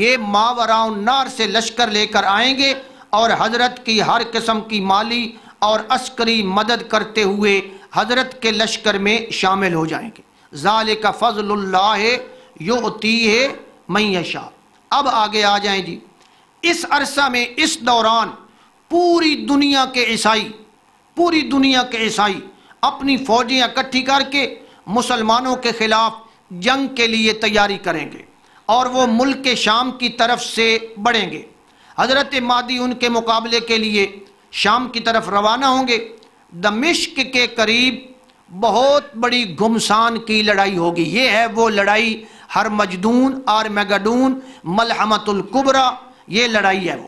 یہ ماوراء النار سے لشکر لے کر آئیں گے اور حضرت کی ہر قسم کی مالی اور عسکری مدد کرتے ہوئے حضرت کے لشکر میں شامل ہو جائیں گے۔ ذالک فضل اللہ یؤتیہ من یشاء۔ اب آگے آ جائیں جی، اس عرصہ میں، اس دوران پوری دنیا کے عیسائی اپنی فوجیں اکٹھی کر کے مسلمانوں کے خلاف جنگ کے لیے تیاری کریں گے اور وہ ملک شام کی طرف سے بڑھیں گے۔ حضرت مہدی ان کے مقابلے کے لیے شام کی طرف روانہ ہوں گے۔ دمشق کے قریب بہت بڑی گھمسان کی لڑائی ہوگی، یہ ہے وہ لڑائی ہرمجدون، آرمیگڈون، ملحمۃ الکبریٰ، یہ لڑائی ہے وہ۔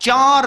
4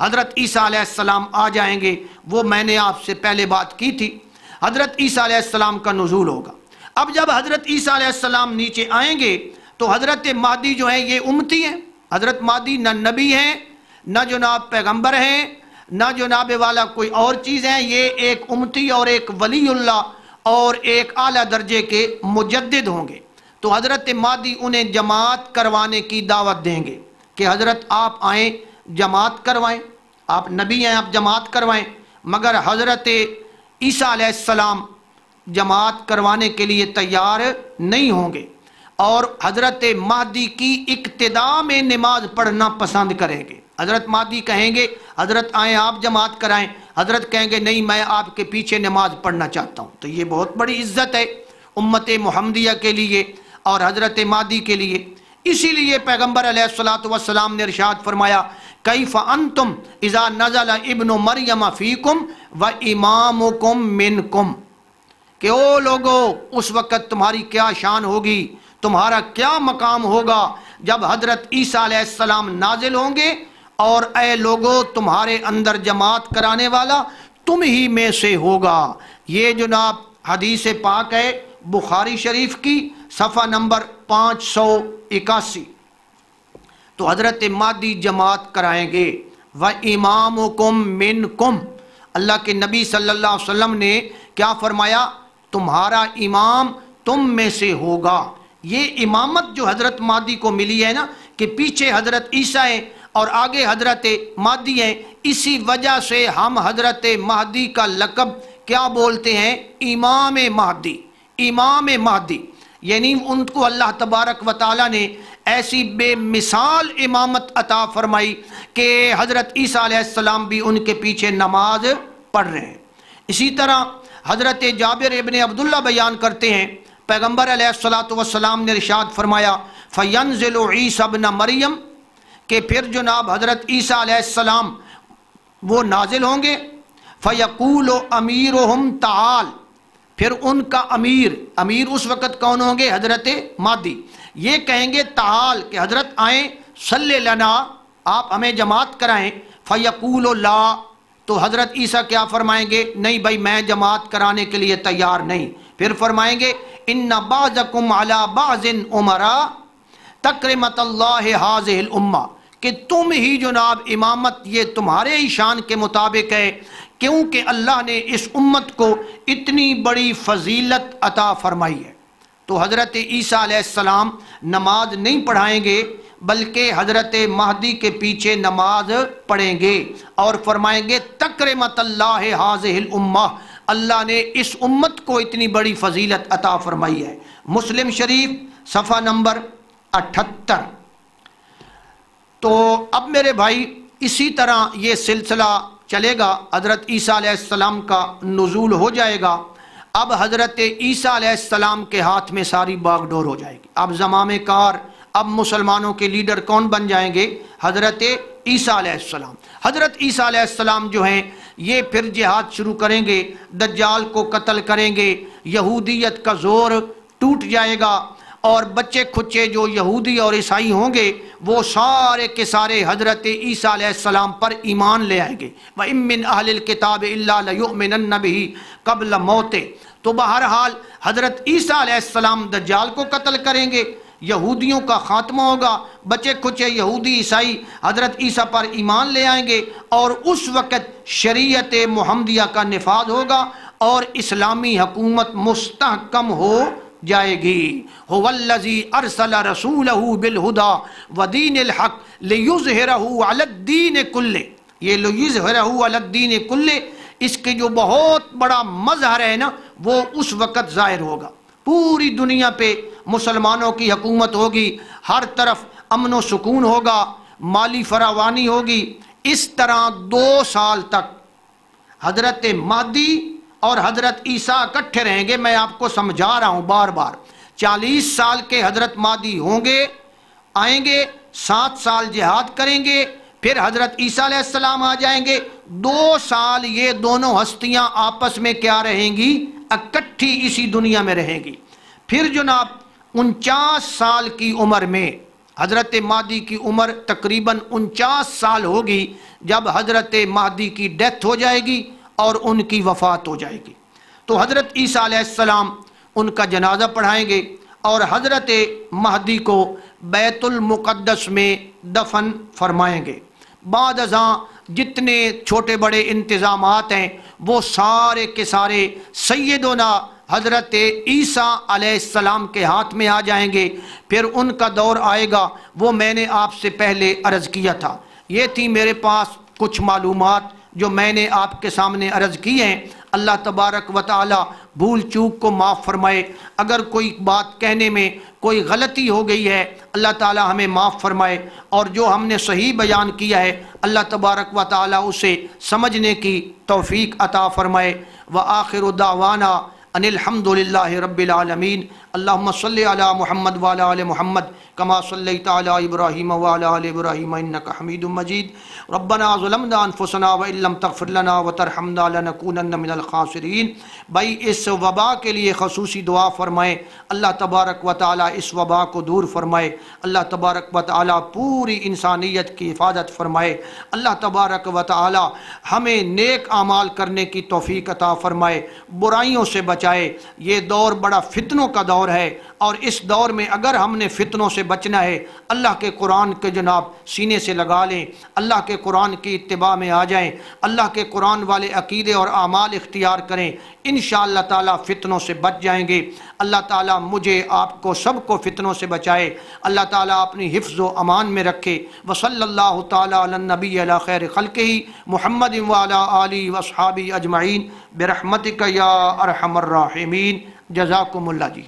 حضرت عیسیٰ علیہ السلام آ جائیں گے، وہ میں نے آپ سے پہلے بات کی تھی، حضرت عیسیٰ علیہ السلام کا نزول ہوگا۔ اب جب حضرت عیسیٰ علیہ السلام نیچے آئیں گے تو حضرت مہدی جو ہیں یہ امتی ہیں۔ حضرت مہدی نہ نبی ہیں، نہ جناب پیغمبر ہیں، نہ جناب والا کوئی اور چیز ہے، یہ ایک امتی اور ایک ولی اللہ اور ایک اعلیٰ درجے کے مجدد ہوں گے۔ تو حضرت مہدی انہیں جماعت کروانے کی دعوت دیں گے کہ حضرت آپ آئیں جماعت کروائیں، آپ نبی ہیں آپ جماعت کروائیں، مگر حضرت عیسیٰ علیہ السلام جماعت کروانے کے لیے تیار نہیں ہوں گے اور حضرت مہدی کی اقتداء میں نماز پڑھنا پسند کریں گے۔ حضرت مہدی کہیں گے حضرت آئیں آپ جماعت کرائیں، حضرت کہیں گے نہیں میں آپ کے پیچھے نماز پڑھنا چاہتا ہوں۔ تو یہ بہت بڑی عزت ہے امت محمدیہ کے لیے اور حضرت مہدی کے لیے۔ اسی لیے پیغمبر علیہ الصلوۃ والسلام نے ارشاد فرمایا کیف انتم اذا نزل ابن مریم فیکم و امامکم منکم، کہ او لوگو اس وقت تمہاری کیا شان ہوگی، تمہارا کیا مقام ہوگا جب حضرت عیسیٰ علیہ السلام نازل ہوں گے اور اے لوگو تمہارے اندر جماعت کرانے والا تم ہی میں سے ہوگا۔ یہ جناب حدیث پاک ہے بخاری شریف کی صفحہ نمبر 581۔ تو حضرت مہدی جماعت کرائیں گے۔ وَإِمَامُكُم مِّنكُم، اللہ کے نبی صلی اللہ علیہ وسلم نے کیا فرمایا؟ تمہارا امام تم میں سے ہوگا۔ یہ امامت جو حضرت مہدی کو ملی ہے نا کہ پیچھے حضرت عیسیٰ ہیں اور آگے حضرت مہدی ہیں، اسی وجہ سے ہم حضرت مہدی کا لقب کیا بولتے ہیں؟ امام مہدی۔ امام مہدی یعنی ان کو اللہ تبارک و تعالیٰ نے ایسی بے مثال امامت عطا فرمائی کہ حضرت عیسیٰ علیہ السلام بھی ان کے پیچھے نماز پڑھ رہے ہیں۔ اسی طرح حضرت جابر ابن عبداللہ بیان کرتے ہیں پیغمبر علیہ الصلوۃ والسلام نے ارشاد فرمایا فینزل عیسیٰ ابن مریم، کہ پھر جناب حضرت عیسیٰ علیہ السلام وہ نازل ہوں گے، فیقول امیرہم تعال، پھر ان کا امیر اس وقت کون ہوں گے؟ حضرت مہدی۔ یہ کہیں گے تعال کہ حضرت آئیں، صلی لنا، آپ ہمیں جماعت کرائیں۔ فیقول لا، تو حضرت عیسیٰ کیا فرمائیں گے؟ نہیں بھائی میں جماعت کرانے کے لیے تیار نہیں۔ پھر فرمائیں گے ان بعضکم علی بعض امراء تکرمت اللہ ہذہ الامہ، کہ تم ہی جناب امامت یہ تمہارے ہی شان کے مطابق ہے، کیونکہ اللہ نے اس امت کو اتنی بڑی فضیلت عطا فرمائی ہے۔ تو حضرت عیسیٰ علیہ السلام نماز نہیں پڑھائیں گے بلکہ حضرت مہدی کے پیچھے نماز پڑھیں گے اور فرمائیں گے تکرمت اللہ ہذہ الامہ، اللہ نے اس امت کو اتنی بڑی فضیلت عطا فرمائی ہے۔ مسلم شریف صفحہ نمبر 78۔ تو اب میرے بھائی اسی طرح یہ سلسلہ چلے گا، حضرت عیسیٰ علیہ السلام کا نزول ہو جائے گا۔ اب حضرت عیسیٰ علیہ السلام کے ہاتھ میں ساری باغ ڈور ہو جائے گی۔ اب زمام کار، اب مسلمانوں کے لیڈر کون بن جائیں گے؟ حضرت عیسیٰ علیہ السلام۔ حضرت عیسیٰ علیہ السلام جو ہیں یہ پھر جہاد شروع کریں گے، دجال کو قتل کریں گے، یہودیت کا زور ٹوٹ جائے گا اور بچے کھچے جو یہودی اور عیسائی ہوں گے وہ سارے کے سارے حضرت عیسیٰ علیہ السلام پر ایمان لے آئیں گے۔ وَإِن مِّنْ أَهْلِ الْكِتَابِ إِلَّا لَيُؤْمِنَنَّ بِهِ قَبْلَ مَوْتِهِ۔ تو بہرحال حضرت عیسیٰ علیہ السلام دجال کو قتل کریں گے، یہودیوں کا خاتمہ ہوگا، بچے کھچے یہودی عیسائی حضرت عیسیٰ پر ایمان لے آئیں گے اور اس وقت شریعت محمدیہ کا نفاذ ہوگا اور اسلامی حکومت مستحکم ہو جائے گی۔ هو الذی ارسل رسولہ بالہدی ودین الحق لیظہرہ علی الدین کلہ۔ یہ لیظہرہ علی الدین کلہ اس کے جو بہت بڑا مظہر ہے نا وہ اس وقت ظاہر ہوگا۔ پوری دنیا پہ مسلمانوں کی حکومت ہوگی، ہر طرف امن و سکون ہوگا، مالی فراوانی ہوگی۔ اس طرح 2 سال تک حضرت مہدی اور حضرت عیسیٰ اکٹھے رہیں گے۔ میں آپ کو سمجھا رہا ہوں بار بار، 40 سال کے حضرت مہدی ہوں گے، آئیں گے، 7 سال جہاد کریں گے، پھر حضرت عیسیٰ علیہ السلام آ جائیں گے۔ 2 سال یہ دونوں ہستیاں آپس میں کیا رہیں گی؟ اکٹھی اسی دنیا میں رہیں گی۔ پھر جناب 49 سال کی عمر میں حضرت مہدی کی عمر تقریباً 49 سال ہوگی جب حضرت مہدی کی ڈیتھ ہو جائے گی اور ان کی وفات ہو جائے گی۔ تو حضرت عیسیٰ علیہ السلام ان کا جنازہ پڑھائیں گے اور حضرت مہدی کو بیت المقدس میں دفن فرمائیں گے۔ بعد ازاں جتنے چھوٹے بڑے انتظامات ہیں وہ سارے کے سارے سیدنا حضرت عیسیٰ علیہ السلام کے ہاتھ میں آ جائیں گے۔ پھر ان کا دور آئے گا، وہ میں نے آپ سے پہلے عرض کیا تھا۔ یہ تھی میرے پاس کچھ معلومات جو میں نے آپ کے سامنے عرض کی ہیں۔ اللہ تبارک و تعالی بھول چوک کو معاف فرمائے۔ اگر کوئی بات کہنے میں کوئی غلطی ہو گئی ہے اللہ تعالی ہمیں معاف فرمائے، اور جو ہم نے صحیح بیان کیا ہے اللہ تبارک و تعالی اسے سمجھنے کی توفیق عطا فرمائے۔ وآخر دعوانا ان الحمد للہ رب العالمین۔ اللہم صلی علی محمد وعلی آل محمد کما صلیت علی ابراہیم وعلی آل ابراہیم انک حمید مجید۔ ربنا ظلمنا انفسنا وان لم تغفر لنا وترحمنا لنکونن من الخاسرین۔ بھائی اس وبا کے لیے خصوصی دعا فرمائیں، اللہ تبارک و تعالی اس وبا کو دور فرمائے، اللہ تبارک و تعالی پوری انسانیت کی حفاظت فرمائے، اللہ تبارک و تعالی ہمیں نیک اعمال کرنے کی توفیق عطا فرمائے، برائیوں سے بچائے۔ یہ دور بڑا فتنوں کا دور ہے، اور اس دور میں اگر ہم نے فتنوں سے بچنا ہے اللہ کے قرآن کے جناب سینے سے لگا لیں، اللہ کے قرآن کی اتباع میں آ جائیں، اللہ کے قرآن والے عقیدے اور اعمال اختیار کریں، انشاءاللہ تعالی فتنوں سے بچ جائیں گے۔ اللہ تعالی مجھے آپ کو سب کو فتنوں سے بچائے، اللہ تعالی اپنی حفظ و امان میں رکھے۔ وصلی اللہ تعالی علی النبی علی خیر خلقہ محمد وعلی آلہ واصحابہ اجمعین برحمتک یا ارحم الراحمین۔ جزاکم اللہ جی۔